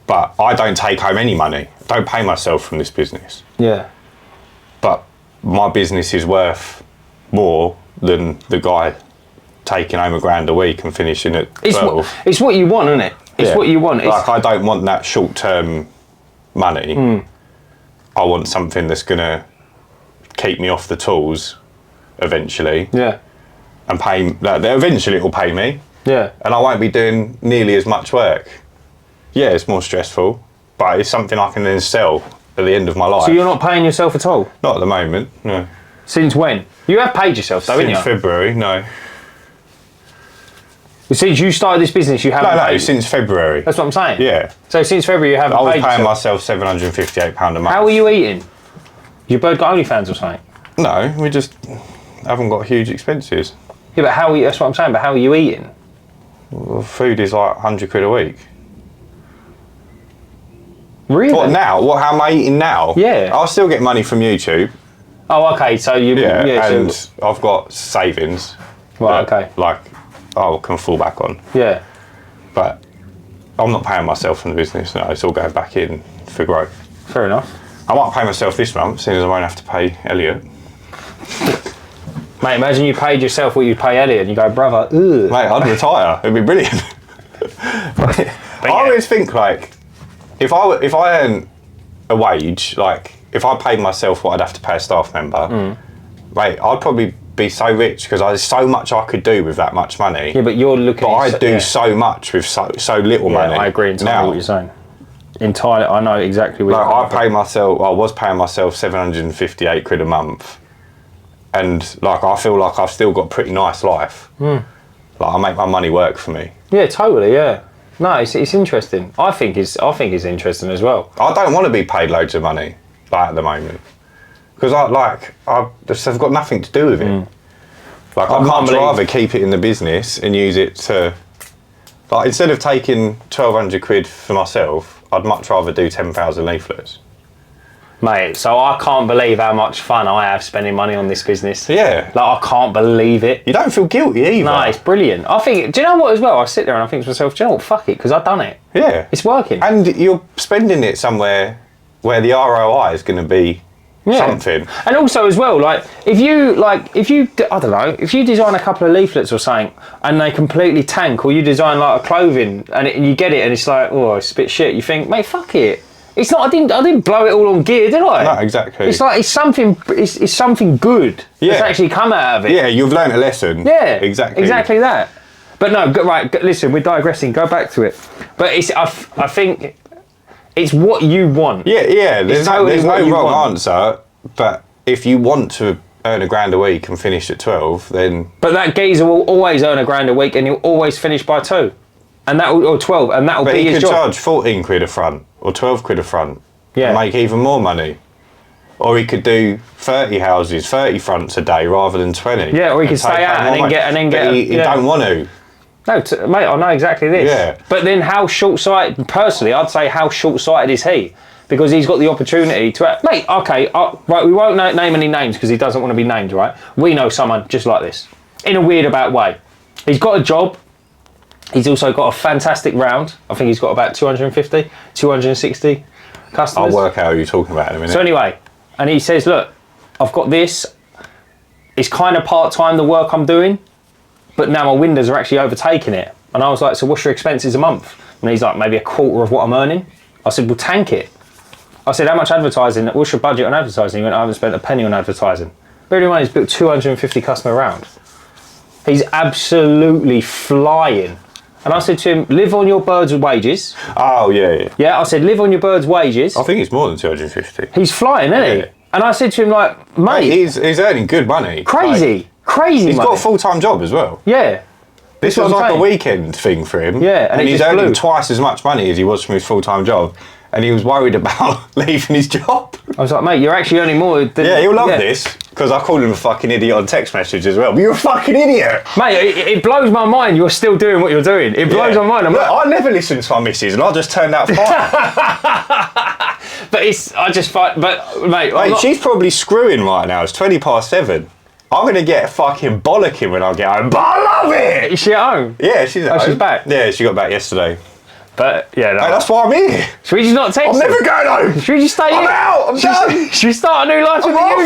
[SPEAKER 1] But I don't take home any money. I don't pay myself from this business.
[SPEAKER 2] Yeah.
[SPEAKER 1] But my business is worth more than the guy taking home $1,000 a week and finishing at 12.
[SPEAKER 2] It's what you want, isn't it? It's what you want.
[SPEAKER 1] Like, I don't want that short-term money. I want something that's going to keep me off the tools eventually.
[SPEAKER 2] Yeah.
[SPEAKER 1] and pay. Like, eventually, it will pay me.
[SPEAKER 2] Yeah.
[SPEAKER 1] And I won't be doing nearly as much work. Yeah, it's more stressful, but it's something I can then sell at the end of my life.
[SPEAKER 2] So you're not paying yourself at all?
[SPEAKER 1] Not at the moment, no.
[SPEAKER 2] Since when? You have paid yourself, though, haven't you?
[SPEAKER 1] Since February, no.
[SPEAKER 2] Since you started this business, you haven't paid?
[SPEAKER 1] No, since February.
[SPEAKER 2] That's what I'm saying?
[SPEAKER 1] Yeah.
[SPEAKER 2] So since February, you haven't paid yourself?
[SPEAKER 1] I was paying myself £758 a month.
[SPEAKER 2] How are you eating? Your bird got OnlyFans or something?
[SPEAKER 1] No, we just haven't got huge expenses.
[SPEAKER 2] Yeah, but how are you, that's what I'm saying, but how are you eating?
[SPEAKER 1] Well, food is like £100 a week.
[SPEAKER 2] Really?
[SPEAKER 1] What now? How am I eating now?
[SPEAKER 2] Yeah.
[SPEAKER 1] I'll still get money from YouTube.
[SPEAKER 2] Oh, okay, so you...
[SPEAKER 1] Yeah, and so, I've got savings.
[SPEAKER 2] Right, okay.
[SPEAKER 1] Like, I can fall back on.
[SPEAKER 2] Yeah.
[SPEAKER 1] But I'm not paying myself from the business, no, it's all going back in for growth.
[SPEAKER 2] Fair enough.
[SPEAKER 1] I might pay myself this month, seeing as I won't have to pay Elliot.
[SPEAKER 2] Mate, imagine you paid yourself what you'd pay Elliot and you go, brother, ugh.
[SPEAKER 1] Mate, I'd retire, it'd be brilliant. I always think, like, if I earn a wage, like, if I paid myself what I'd have to pay a staff member, mate, I'd probably be so rich because there's so much I could do with that much money.
[SPEAKER 2] Yeah, but you're looking
[SPEAKER 1] But I do so much with so little money.
[SPEAKER 2] I agree entirely what you're saying. Entirely, I know exactly what you're saying.
[SPEAKER 1] I was paying myself £758 a month. And, like, I feel like I've still got a pretty nice life. Like, I make my money work for me.
[SPEAKER 2] Yeah, totally, yeah. No, it's interesting. I think it's interesting as well.
[SPEAKER 1] I don't want to be paid loads of money, like, at the moment. Because I've got nothing to do with it. Like, I'd much rather keep it in the business and use it to, like, instead of taking £1,200 for myself, I'd much rather do 10,000 leaflets.
[SPEAKER 2] Mate, so I can't believe how much fun I have spending money on this business.
[SPEAKER 1] Yeah.
[SPEAKER 2] Like, I can't believe it.
[SPEAKER 1] You don't feel guilty either.
[SPEAKER 2] No, it's brilliant. I think, do you know what as well? I sit there and I think to myself, do you know what? Fuck it, because I've done it.
[SPEAKER 1] Yeah.
[SPEAKER 2] It's working.
[SPEAKER 1] And you're spending it somewhere where the ROI is going to be something.
[SPEAKER 2] And also as well, like, if you, I don't know, if you design a couple of leaflets or something and they completely tank, or you design like a clothing and you get it and it's like, oh, it's a bit shit, you think, mate, fuck it. It's not. I didn't blow it all on gear, did I?
[SPEAKER 1] No, exactly.
[SPEAKER 2] It's like it's something good that's actually come out of it.
[SPEAKER 1] Yeah, you've learned a lesson.
[SPEAKER 2] Yeah,
[SPEAKER 1] exactly
[SPEAKER 2] that. But no, right. Listen, we're digressing. Go back to it. But it's. I think it's what you want.
[SPEAKER 1] Yeah. There's
[SPEAKER 2] totally
[SPEAKER 1] no wrong answer. But if you want to earn £1,000 a week and finish at 12, then.
[SPEAKER 2] But that geezer will always earn £1,000 a week, and he'll always finish by 2, and that or 12, and that will be his job.
[SPEAKER 1] But he could charge £14 a front. Or £12 a front, and make even more money. Or he could do 30 houses, 30 fronts a day rather than 20.
[SPEAKER 2] Yeah, or he could stay out and then get.
[SPEAKER 1] He don't want to.
[SPEAKER 2] No, mate, I know exactly this.
[SPEAKER 1] Yeah.
[SPEAKER 2] But then, how short-sighted? Personally, I'd say how short-sighted is he? Because he's got the opportunity to. Mate, okay, right. We won't name any names because he doesn't want to be named, right? We know someone just like this, in a weird about way. He's got a job. He's also got a fantastic round. I think he's got about 250, 260 customers.
[SPEAKER 1] I'll work out who you're talking about in a minute.
[SPEAKER 2] So anyway, and he says, look, I've got this. It's kind of part-time, the work I'm doing, but now my windows are actually overtaking it. And I was like, so what's your expenses a month? And he's like, maybe a quarter of what I'm earning. I said, well, tank it. I said, how much advertising? What's your budget on advertising? He went, I haven't spent a penny on advertising. Bear in mind, he's built 250 customer round. He's absolutely flying. And I said to him, live on your bird's wages.
[SPEAKER 1] Oh, yeah.
[SPEAKER 2] Yeah, I said, live on your bird's wages.
[SPEAKER 1] I think it's more than 250.
[SPEAKER 2] He's flying, isn't he? And I said to him, like, mate.
[SPEAKER 1] He's earning good money.
[SPEAKER 2] Crazy money.
[SPEAKER 1] He's got a full-time job as well.
[SPEAKER 2] Yeah.
[SPEAKER 1] This was like a weekend thing for him.
[SPEAKER 2] Yeah.
[SPEAKER 1] And he's earning twice as much money as he was from his full-time job. And he was worried about leaving his job.
[SPEAKER 2] I was like, mate, you're actually earning more than...
[SPEAKER 1] Yeah, he'll love this. Because I called him a fucking idiot on text message as well. But you're a fucking idiot.
[SPEAKER 2] Mate, it blows my mind you're still doing what you're doing. It blows my mind.
[SPEAKER 1] I never listened to my missus and I just turned out fine.
[SPEAKER 2] Mate,
[SPEAKER 1] she's probably screwing right now. It's 7:20. I'm going to get fucking bollocking when I get home. But I love it.
[SPEAKER 2] Is she at home?
[SPEAKER 1] Yeah, she's at home.
[SPEAKER 2] She's back?
[SPEAKER 1] Yeah, she got back yesterday.
[SPEAKER 2] But yeah, no.
[SPEAKER 1] Hey, that's why I'm here.
[SPEAKER 2] Should we just not text
[SPEAKER 1] I'm
[SPEAKER 2] him?
[SPEAKER 1] never going home.
[SPEAKER 2] Should we just stay
[SPEAKER 1] I'm
[SPEAKER 2] here?
[SPEAKER 1] out. I'm done.
[SPEAKER 2] Should we start a new life in the
[SPEAKER 1] off.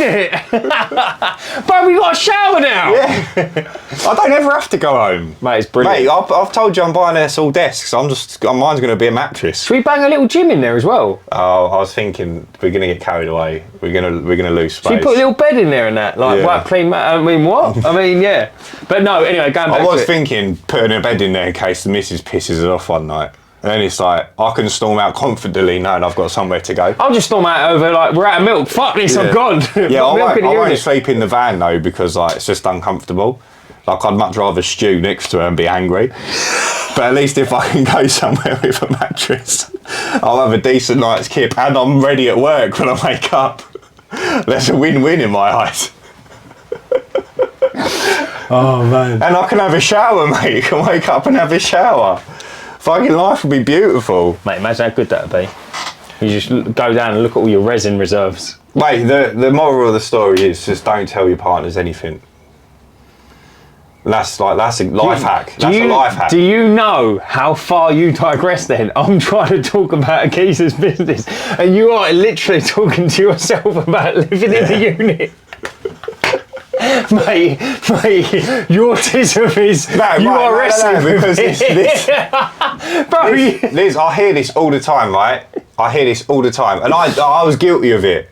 [SPEAKER 2] unit? Bro, we got a shower now.
[SPEAKER 1] Yeah. I don't ever have to go home.
[SPEAKER 2] Mate, it's brilliant.
[SPEAKER 1] Mate, I've told you I'm buying us all desks. Mine's going to be a mattress.
[SPEAKER 2] Should we bang a little gym in there as well?
[SPEAKER 1] Oh, I was thinking we're going to get carried away. We're going to lose space.
[SPEAKER 2] Should we put a little bed in there and that? Like,
[SPEAKER 1] Yeah.
[SPEAKER 2] what, clean mat? I mean, what? I mean, yeah. But no, anyway, going back
[SPEAKER 1] I
[SPEAKER 2] to
[SPEAKER 1] was
[SPEAKER 2] it.
[SPEAKER 1] thinking putting a bed in there in case the missus pisses it off one night. And then it's like, I can storm out confidently knowing I've got somewhere to go.
[SPEAKER 2] I'll just storm out over, like, we're out of milk. Fuck this, I'm gone.
[SPEAKER 1] Yeah,
[SPEAKER 2] Got milk in the
[SPEAKER 1] I won't
[SPEAKER 2] unit.
[SPEAKER 1] sleep in the van though because like it's just uncomfortable. Like I'd much rather stew next to her and be angry. But at least if I can go somewhere with a mattress, I'll have a decent night's kip and I'm ready at work when I wake up. That's a win-win in my eyes.
[SPEAKER 2] Oh, man.
[SPEAKER 1] And I can have a shower, mate. You can wake up and have a shower. Fucking life would be beautiful.
[SPEAKER 2] Mate, imagine how good that would be. You just go down and look at all your resin reserves.
[SPEAKER 1] Mate, the moral of the story is just don't tell your partners anything. That's a life hack. That's a life hack.
[SPEAKER 2] Do you know how far you digress then? I'm trying to talk about a geezer's business and you are literally talking to yourself about living in the unit. Mate, your autism is you are wrestling
[SPEAKER 1] because this
[SPEAKER 2] bro.
[SPEAKER 1] Liz, I hear this all the time, right? I hear this all the time, and I was guilty of it,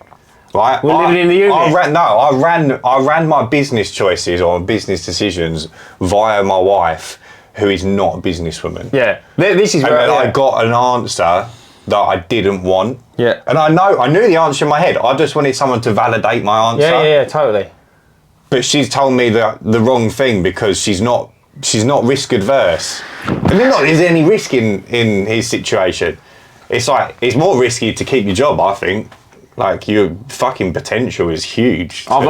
[SPEAKER 1] right?
[SPEAKER 2] We're living in the unit.
[SPEAKER 1] I ran my business choices or business decisions via my wife, who is not a businesswoman.
[SPEAKER 2] Yeah, this is
[SPEAKER 1] And
[SPEAKER 2] where
[SPEAKER 1] then I got an answer that I didn't want.
[SPEAKER 2] Yeah,
[SPEAKER 1] and I knew the answer in my head. I just wanted someone to validate my answer.
[SPEAKER 2] Yeah, totally.
[SPEAKER 1] But she's told me the wrong thing because she's not risk adverse. And there's any risk in his situation. It's like it's more risky to keep your job, I think. Like your fucking potential is huge.
[SPEAKER 2] I've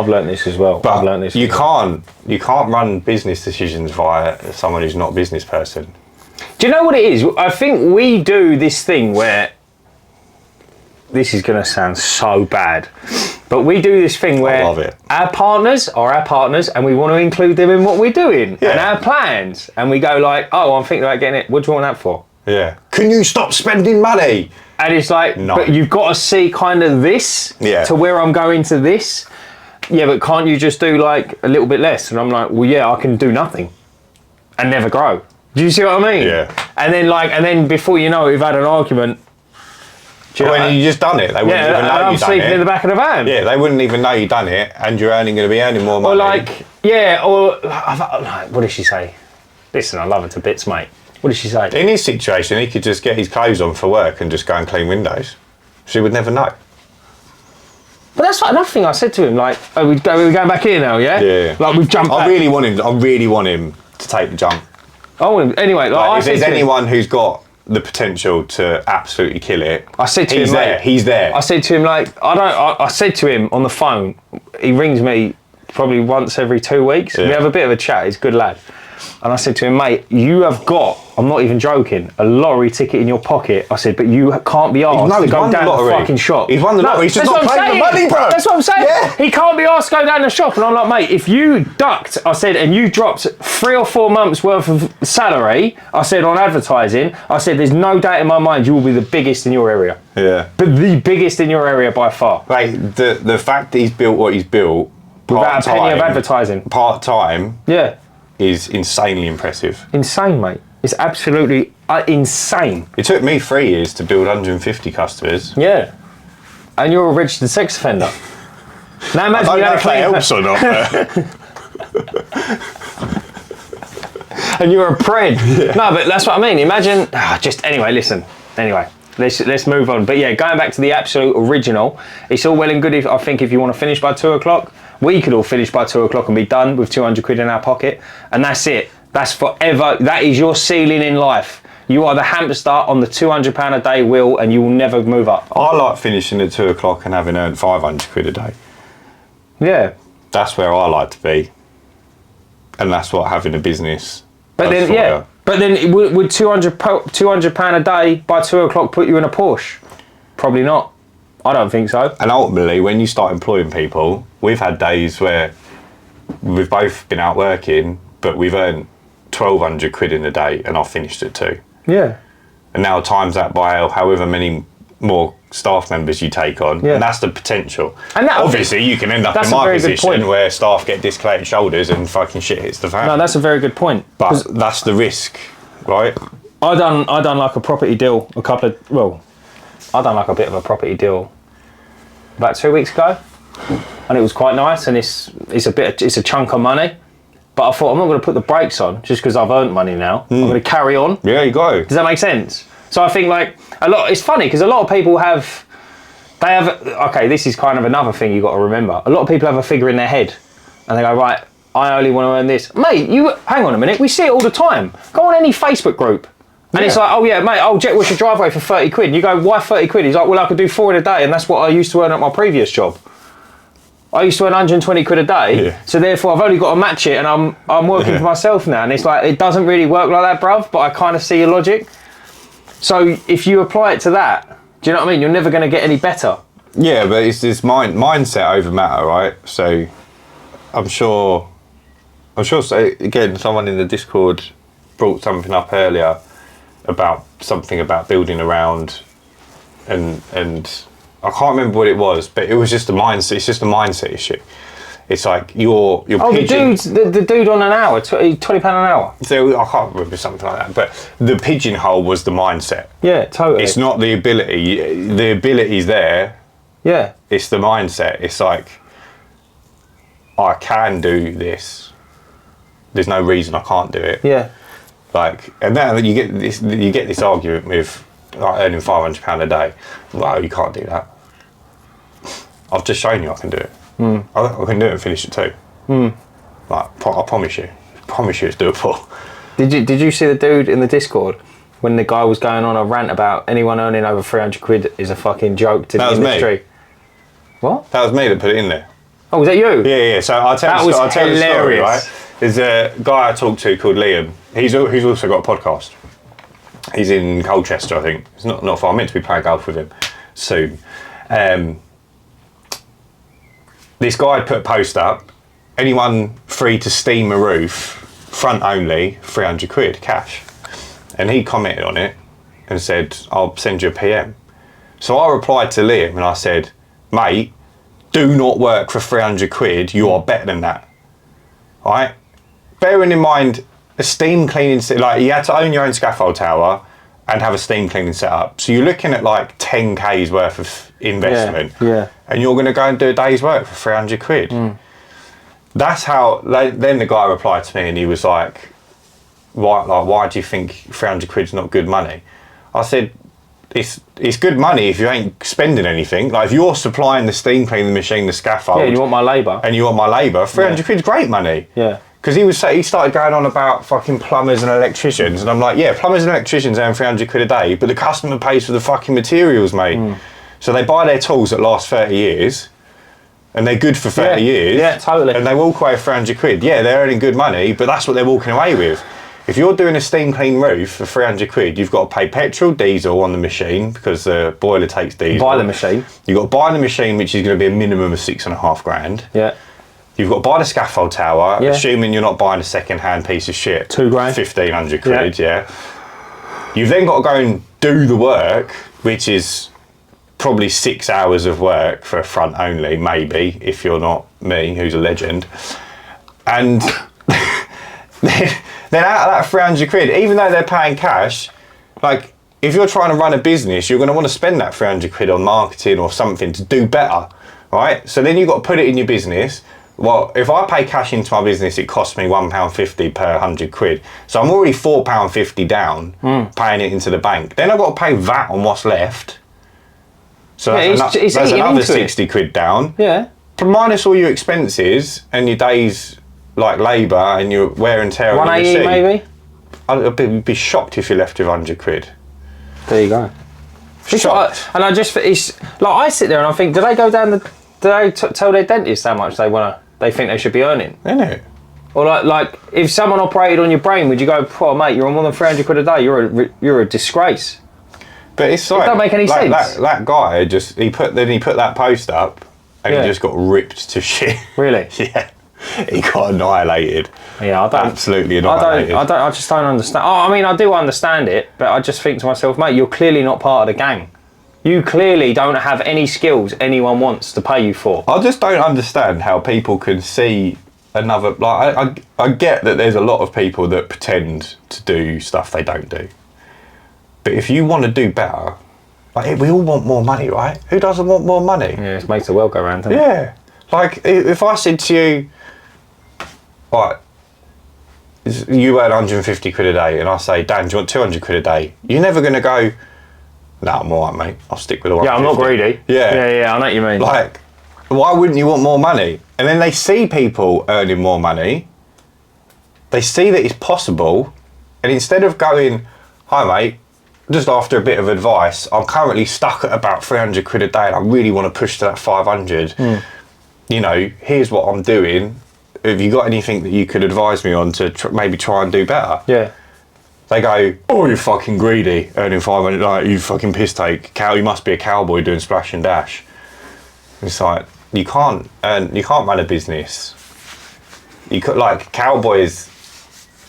[SPEAKER 2] learned this as well.
[SPEAKER 1] But
[SPEAKER 2] I've learned this.
[SPEAKER 1] you can't run business decisions via someone who's not a business person.
[SPEAKER 2] Do you know what it is? I think we do this thing where this is going to sound so bad. But we do this thing where
[SPEAKER 1] I love it.
[SPEAKER 2] Our partners are our partners and we want to include them in what we're doing
[SPEAKER 1] Yeah.
[SPEAKER 2] and our plans. And we go like, oh, I'm thinking about getting it. What do you want that for?
[SPEAKER 1] Yeah. Can you stop spending money?
[SPEAKER 2] And it's like,
[SPEAKER 1] No.
[SPEAKER 2] but you've got to see kind of this to where I'm going to this. Yeah, but can't you just do like a little bit less? And I'm like, well, yeah, I can do nothing and never grow. Do you see what I mean?
[SPEAKER 1] Yeah.
[SPEAKER 2] And then before you know it, we've had an argument.
[SPEAKER 1] When you just done it, they wouldn't even know
[SPEAKER 2] and
[SPEAKER 1] you
[SPEAKER 2] I'm
[SPEAKER 1] done
[SPEAKER 2] sleeping
[SPEAKER 1] it.
[SPEAKER 2] in the back of the van.
[SPEAKER 1] Yeah, they wouldn't even know you done it, and you're going to be earning more money.
[SPEAKER 2] Or like, what did she say? Listen, I love her to bits, mate. What did she say?
[SPEAKER 1] In his situation, he could just get his clothes on for work and just go and clean windows. She would never know.
[SPEAKER 2] But that's like another thing I said to him. Like, we're going back here now, yeah?
[SPEAKER 1] Yeah.
[SPEAKER 2] Like we've jumped.
[SPEAKER 1] I
[SPEAKER 2] back.
[SPEAKER 1] really want him to take the jump.
[SPEAKER 2] Anyway, like,
[SPEAKER 1] If there's anyone who's got the potential to absolutely kill it,
[SPEAKER 2] I said to him,
[SPEAKER 1] he's there.
[SPEAKER 2] I said to him, like, I said to him on the phone. He rings me probably once every 2 weeks.
[SPEAKER 1] Yeah.
[SPEAKER 2] We have a bit of a chat. He's a good lad. And I said to him, mate, you have got, I'm not even joking, a lottery ticket in your pocket. I said, but you can't be asked to go down the fucking shop.
[SPEAKER 1] He's won the lottery. He's just
[SPEAKER 2] that's
[SPEAKER 1] not
[SPEAKER 2] what I'm
[SPEAKER 1] playing the
[SPEAKER 2] saying.
[SPEAKER 1] money, bro.
[SPEAKER 2] That's what I'm saying.
[SPEAKER 1] Yeah.
[SPEAKER 2] He can't be asked to go down the shop. And I'm like, mate, if you ducked, I said, and you dropped 3 or 4 months worth of salary, I said, on advertising, I said, there's no doubt in my mind you will be the biggest in your area.
[SPEAKER 1] Yeah.
[SPEAKER 2] But the biggest in your area by far.
[SPEAKER 1] Like the fact that he's built what he's built
[SPEAKER 2] Without a penny of advertising.
[SPEAKER 1] part-time
[SPEAKER 2] Yeah.
[SPEAKER 1] is insanely impressive.
[SPEAKER 2] Insane, mate. It's absolutely insane.
[SPEAKER 1] It took me 3 years to build 150 customers.
[SPEAKER 2] Yeah. And you're a registered sex offender. Now imagine
[SPEAKER 1] I
[SPEAKER 2] you
[SPEAKER 1] don't
[SPEAKER 2] had
[SPEAKER 1] know
[SPEAKER 2] a
[SPEAKER 1] if that
[SPEAKER 2] clean
[SPEAKER 1] helps or not.
[SPEAKER 2] and you're a pred. No, but that's what I mean. Imagine. Listen. Anyway, let's move on. But yeah, going back to the absolute original, it's all well and good I think if you want to finish by 2 o'clock. We could all finish by 2 o'clock and be done with 200 quid in our pocket. And that's it. That's forever. That is your ceiling in life. You are the hamster on the £200 a day wheel and you will never move up.
[SPEAKER 1] I like finishing at 2 o'clock and having earned 500 quid a day.
[SPEAKER 2] Yeah.
[SPEAKER 1] That's where I like to be. And that's what having a business
[SPEAKER 2] But
[SPEAKER 1] does
[SPEAKER 2] then,
[SPEAKER 1] for
[SPEAKER 2] yeah.
[SPEAKER 1] you.
[SPEAKER 2] But then would £200 a day by 2 o'clock put you in a Porsche? Probably not. I don't think so.
[SPEAKER 1] And ultimately, when you start employing people, we've had days where we've both been out working, but we've earned 1,200 quid in a day and I've finished at 2.
[SPEAKER 2] Yeah.
[SPEAKER 1] and now times that by however many more staff members you take on, and that's the potential. And that, obviously, you can end up in my position where staff get dislocated shoulders and fucking shit hits the fan.
[SPEAKER 2] No, that's a very good point.
[SPEAKER 1] But that's the risk, right?
[SPEAKER 2] I done like a property deal I done like a bit of a property deal about 2 weeks ago, and it was quite nice, and it's a chunk of money. But I thought, I'm not going to put the brakes on just because I've earned money now. I'm going to carry on.
[SPEAKER 1] Yeah, you go.
[SPEAKER 2] Does that make sense? So I think like it's funny because a lot of people okay, this is kind of another thing you've got to remember. A lot of people have a figure in their head and they go, right, I only want to earn this. Mate, hang on a minute, we see it all the time. Go on any Facebook group. And it's like, oh yeah, mate, I'll jet wash your driveway for 30 quid. And you go, why 30 quid? He's like, well, I could do 4 in a day, and that's what I used to earn at my previous job. I used to earn 120 quid a day, so therefore I've only got to match it, and I'm working for myself now. And it's like, it doesn't really work like that, bruv, but I kind of see your logic. So if you apply it to that, do you know what I mean? You're never going to get any better.
[SPEAKER 1] Yeah, but it's this mindset over matter, right? So I'm sure, so again, someone in the Discord brought something up earlier about building around, and I can't remember what it was, but it was just a mindset. It's just a mindset issue. It's like you're
[SPEAKER 2] the dude on an hour, £20 an hour.
[SPEAKER 1] So I can't remember, something like that. But the pigeonhole was the mindset.
[SPEAKER 2] Yeah, totally.
[SPEAKER 1] It's not the ability. The ability's there.
[SPEAKER 2] Yeah.
[SPEAKER 1] It's the mindset. It's like, I can do this. There's no reason I can't do it.
[SPEAKER 2] Yeah.
[SPEAKER 1] Like, and then you get this argument with like earning £500 a day. Well, you can't do that. I've just shown you I can do it. I can do it and finish it too. Like, I promise you it's doable.
[SPEAKER 2] Did you see the dude in the Discord when the guy was going on a rant about anyone earning over 300 quid is a fucking joke to the industry?
[SPEAKER 1] Me.
[SPEAKER 2] What?
[SPEAKER 1] That was me that put it in there.
[SPEAKER 2] Oh, was that you?
[SPEAKER 1] Yeah. So I'll tell the story, right? There's a guy I talked to called Liam. He's also got a podcast. He's in Colchester, I think. It's not far. I'm meant to be playing golf with him soon. This guy put a post up. Anyone free to steam a roof, front only, 300 quid cash. And he commented on it and said, I'll send you a PM. So I replied to Liam and I said, mate, do not work for 300 quid. You are better than that. All right? Bearing in mind, a steam cleaning, like you had to own your own scaffold tower and have a steam cleaning setup. So you're looking at like 10K's worth of investment.
[SPEAKER 2] Yeah.
[SPEAKER 1] And you're going to go and do a day's work for 300 quid. That's how, then the guy replied to me and he was like, why do you think 300 quid's not good money? I said, it's good money if you ain't spending anything. Like if you're supplying the steam cleaning machine, the scaffold.
[SPEAKER 2] Yeah, you want my labour.
[SPEAKER 1] And you want my labour, 300 quid's great money.
[SPEAKER 2] Yeah.
[SPEAKER 1] Because he started going on about fucking plumbers and electricians, and I'm like, yeah, plumbers and electricians earn 300 quid a day, but the customer pays for the fucking materials, mate. So they buy their tools that last 30 years, and they're good for 30 years.
[SPEAKER 2] Yeah, totally.
[SPEAKER 1] And they walk away with 300 quid. Yeah, they're earning good money, but that's what they're walking away with. If you're doing a steam clean roof for 300 quid, you've got to pay petrol, diesel on the machine, because the boiler takes diesel.
[SPEAKER 2] Buy the machine.
[SPEAKER 1] You've got to buy the machine, which is going to be a minimum of $6,500.
[SPEAKER 2] Yeah.
[SPEAKER 1] You've got to buy the scaffold tower, assuming you're not buying a second-hand piece of shit.
[SPEAKER 2] $2,000.
[SPEAKER 1] 1,500 quid, yeah. You've then got to go and do the work, which is probably 6 hours of work for a front only, maybe, if you're not me, who's a legend. And then out of that 300 quid, even though they're paying cash, like, if you're trying to run a business, you're going to want to spend that 300 quid on marketing or something to do better, right? So then you've got to put it in your business. Well, if I pay cash into my business, it costs me £1.50 per 100 quid. So I'm already £4.50 down, paying it into the bank. Then I've got to pay VAT on what's left. So that's another 60 quid down.
[SPEAKER 2] Yeah.
[SPEAKER 1] Minus all your expenses and your days, like labour and your wear and tear on your machine.
[SPEAKER 2] 180 maybe?
[SPEAKER 1] I'd be shocked if you left with 100 quid.
[SPEAKER 2] There you go.
[SPEAKER 1] Shocked.
[SPEAKER 2] And it's like, I sit there and I think, do they go down do they tell their dentist how much they think they should be earning?
[SPEAKER 1] Innit?
[SPEAKER 2] Or like if someone operated on your brain, would you go, oh mate, you're on more than 300 quid a day, you're a disgrace.
[SPEAKER 1] But it's like,
[SPEAKER 2] it don't make any sense.
[SPEAKER 1] That guy he put that post up and he just got ripped to shit.
[SPEAKER 2] Really?
[SPEAKER 1] Yeah. he got annihilated.
[SPEAKER 2] Yeah, I don't.
[SPEAKER 1] Absolutely annihilated.
[SPEAKER 2] I just don't understand. Oh, I mean, I do understand it, but I just think to myself, mate, you're clearly not part of the gang. You clearly don't have any skills anyone wants to pay you for.
[SPEAKER 1] I just don't understand how people can see another. Like, I get that there's a lot of people that pretend to do stuff they don't do. But if you want to do better, like, we all want more money, right? Who doesn't want more money?
[SPEAKER 2] Yeah, it makes the world go round, doesn't it?
[SPEAKER 1] Yeah. Like, if I said to you, right, you earn 150 quid a day, and I say, Dan, do you want 200 quid a day? You're never going to go, no, I'm all right, mate. I'll stick with the 150.
[SPEAKER 2] Yeah, I'm not greedy. Yeah, I know what you mean.
[SPEAKER 1] Like, why wouldn't you want more money? And then they see people earning more money, they see that it's possible, and instead of going, hi, mate, just after a bit of advice, I'm currently stuck at about 300 quid a day and I really want to push to that 500. You know, here's what I'm doing. Have you got anything that you could advise me on to maybe try and do better?
[SPEAKER 2] Yeah.
[SPEAKER 1] They go, oh, you're fucking greedy, earning 500, like, you fucking piss take. You must be a cowboy doing splash and dash. It's like, you can't run a business. You could, like, cowboys,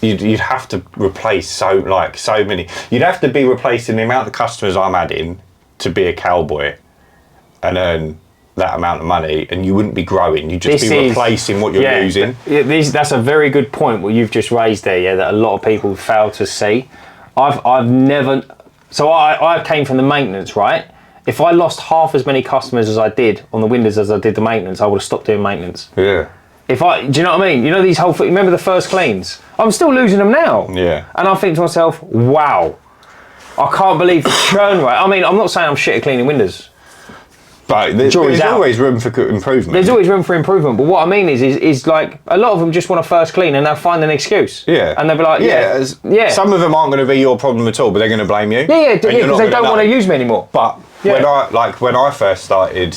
[SPEAKER 1] you'd have to replace so many. You'd have to be replacing the amount of customers I'm adding to be a cowboy and earn that amount of money, and you wouldn't be growing. You'd just be replacing what you're losing.
[SPEAKER 2] That's a very good point what you've just raised there, yeah, that a lot of people fail to see. I've never... So I came from the maintenance, right? If I lost half as many customers as I did on the windows as I did the maintenance, I would have stopped doing maintenance.
[SPEAKER 1] Yeah.
[SPEAKER 2] Do you know what I mean? You know these whole... Remember the first cleans? I'm still losing them now.
[SPEAKER 1] Yeah.
[SPEAKER 2] And I think to myself, wow, I can't believe the churn rate. I mean, I'm not saying I'm shit at cleaning windows.
[SPEAKER 1] But there's always room for improvement.
[SPEAKER 2] There's always room for improvement. But what I mean is like, a lot of them just want a first clean and they'll find an excuse.
[SPEAKER 1] Yeah.
[SPEAKER 2] And they'll be like, yeah.
[SPEAKER 1] Some of them aren't going to be your problem at all, but they're going to blame you.
[SPEAKER 2] Yeah, because they don't want to use me anymore.
[SPEAKER 1] But when I first started,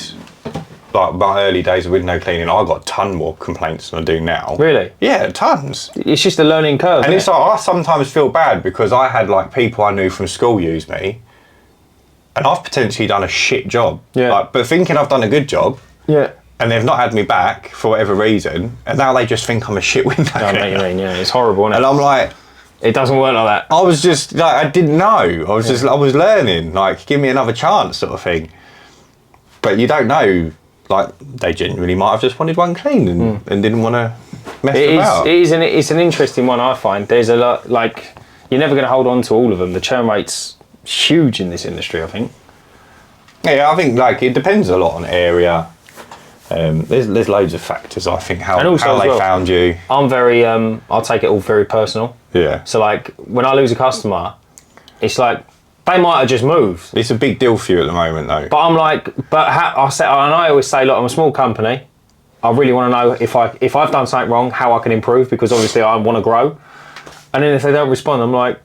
[SPEAKER 1] like my early days of window cleaning, I got a ton more complaints than I do now.
[SPEAKER 2] Really?
[SPEAKER 1] Yeah, tons.
[SPEAKER 2] It's just a learning curve.
[SPEAKER 1] And it's like, I sometimes feel bad because I had like people I knew from school use me, and I've potentially done a shit job.
[SPEAKER 2] Yeah.
[SPEAKER 1] Like, but thinking I've done a good job.
[SPEAKER 2] Yeah.
[SPEAKER 1] And they've not had me back for whatever reason, and now they just think I'm a shit window cleaner.
[SPEAKER 2] I know what you mean, yeah. It's horrible, isn't it?
[SPEAKER 1] And I'm like,
[SPEAKER 2] it doesn't work like that.
[SPEAKER 1] I was just like, I didn't know. I was learning. Like, give me another chance, sort of thing. But you don't know. Like, they genuinely might have just wanted one clean and didn't want to mess about.
[SPEAKER 2] It's an interesting one, I find. There's a lot, like, you're never going to hold on to all of them. The churn rate's huge in this industry, I think.
[SPEAKER 1] Yeah, I think, like, it depends a lot on area. There's loads of factors, I think, how they found you.
[SPEAKER 2] I'm very, I'll take it all very personal.
[SPEAKER 1] Yeah.
[SPEAKER 2] So, like, when I lose a customer, it's like, they might have just moved.
[SPEAKER 1] It's a big deal for you at the moment, though.
[SPEAKER 2] But I'm like, I always say, look, I'm a small company. I really want to know if I've done something wrong, how I can improve, because obviously I want to grow. And then if they don't respond, I'm like,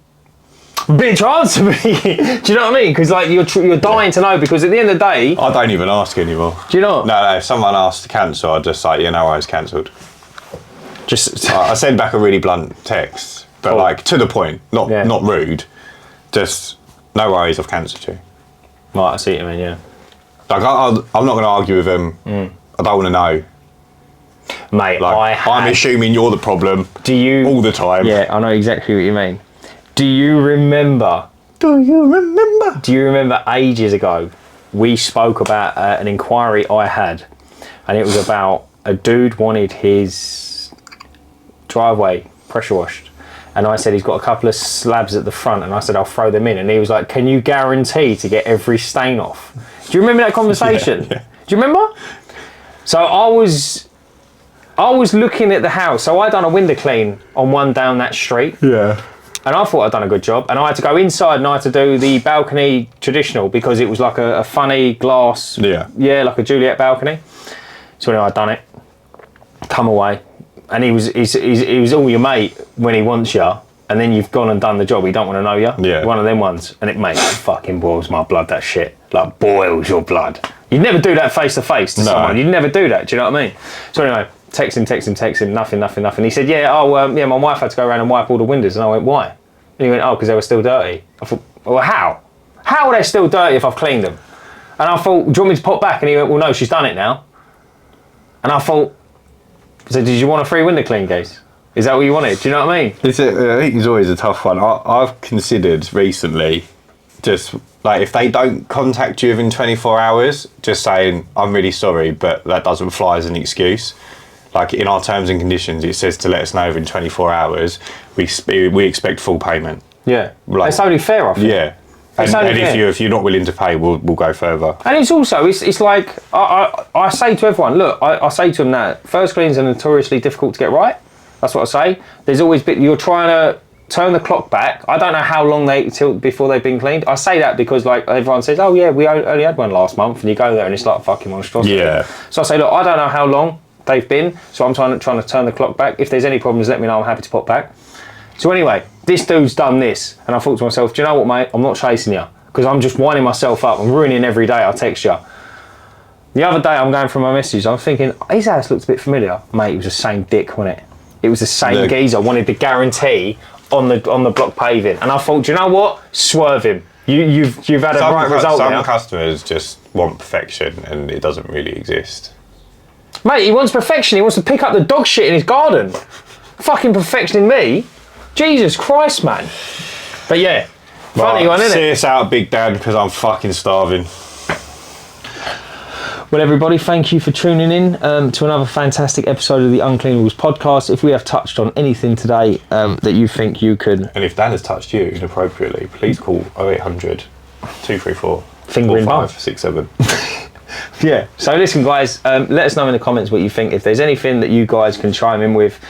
[SPEAKER 2] bitch, answer me. Do you know what I mean? Because like you're dying to know, because at the end of the day,
[SPEAKER 1] I don't even ask anymore.
[SPEAKER 2] Do you know?
[SPEAKER 1] No. If someone asks to cancel, I just say, I was cancelled. I send back a really blunt text, but like to the point, not rude. Just, no worries, I've cancelled you.
[SPEAKER 2] Right, I see what you mean, yeah.
[SPEAKER 1] Like, I'm not going to argue with them. I don't want to know.
[SPEAKER 2] Mate,
[SPEAKER 1] like, I'm assuming you're the problem.
[SPEAKER 2] Do you...
[SPEAKER 1] All the time.
[SPEAKER 2] Yeah, I know exactly what you mean. Do you remember ages ago, we spoke about an inquiry I had, and it was about a dude wanted his driveway pressure washed. And I said, he's got a couple of slabs at the front, and I said, I'll throw them in. And he was like, can you guarantee to get every stain off? Do you remember that conversation?
[SPEAKER 1] Yeah.
[SPEAKER 2] Do you remember? So I was looking at the house. So I done a window clean on one down that street.
[SPEAKER 1] Yeah.
[SPEAKER 2] And I thought I'd done a good job. And I had to go inside and I had to do the balcony traditional, because it was like a funny glass.
[SPEAKER 1] Yeah.
[SPEAKER 2] Yeah, like a Juliet balcony. So anyway, I'd done it. Come away. And he was all your mate when he wants you, and then you've gone and done the job. He don't want to know you.
[SPEAKER 1] Yeah.
[SPEAKER 2] One of them ones, and it fucking boils my blood. That shit, like, boils your blood. You'd never do that face to face to someone. You'd never do that. Do you know what I mean? So anyway, text him. Nothing. He said, my wife had to go around and wipe all the windows, and I went, why? And he went, because they were still dirty. I thought, well, how? How are they still dirty if I've cleaned them? And I thought, do you want me to pop back? And he went, well, no, she's done it now. And I thought, So did you want a free window clean, guys? Is that what you wanted? Do you know what I mean?
[SPEAKER 1] I think it's always a tough one. I've considered recently just like if they don't contact you within 24 hours, just saying, I'm really sorry, but that doesn't fly as an excuse. Like in our terms and conditions, it says to let us know within 24 hours, we expect full payment.
[SPEAKER 2] Yeah.
[SPEAKER 1] Like,
[SPEAKER 2] it's only fair, I think.
[SPEAKER 1] Yeah. And if you're not willing to pay, we'll go further.
[SPEAKER 2] And it's also, it's like, I say to everyone, look, I say to them that first cleans are notoriously difficult to get right. That's what I say. There's always you're trying to turn the clock back. I don't know how long before they've been cleaned. I say that because like everyone says, oh yeah, we only had one last month, and you go there and it's like fucking monstrosity.
[SPEAKER 1] Yeah.
[SPEAKER 2] So I say, look, I don't know how long they've been, so I'm trying to turn the clock back. If there's any problems, let me know. I'm happy to pop back. So anyway, this dude's done this, and I thought to myself, do you know what, mate? I'm not chasing you because I'm just winding myself up. I'm ruining every day. I'll text you. The other day, I'm going through my messages. I'm thinking, his house looks a bit familiar, mate. It was the same dick, wasn't it? It was the same geezer. Wanted the guarantee on the block paving, and I thought, do you know what? Swerve him. You've had a right result.
[SPEAKER 1] Some customers just want perfection, and it doesn't really exist.
[SPEAKER 2] Mate, he wants perfection. He wants to pick up the dog shit in his garden. Fucking perfectioning me. Jesus Christ, man. But yeah, funny one, isn't it?
[SPEAKER 1] See us out, Big Dad, because I'm fucking starving.
[SPEAKER 2] Well, everybody, thank you for tuning in to another fantastic episode of the Uncleanables Podcast. If we have touched on anything today that you think you could...
[SPEAKER 1] And if Dan has touched you inappropriately, please call 0800 234
[SPEAKER 2] Finger
[SPEAKER 1] 4567.
[SPEAKER 2] Yeah, so listen, guys, let us know in the comments what you think. If there's anything that you guys can chime in with,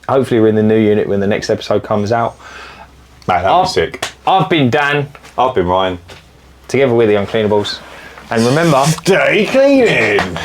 [SPEAKER 2] hopefully we're in the new unit when the next episode comes out.
[SPEAKER 1] Man, that'd be sick.
[SPEAKER 2] I've been Dan.
[SPEAKER 1] I've been Ryan.
[SPEAKER 2] Together with the Uncleanables. And remember...
[SPEAKER 1] Stay cleaning!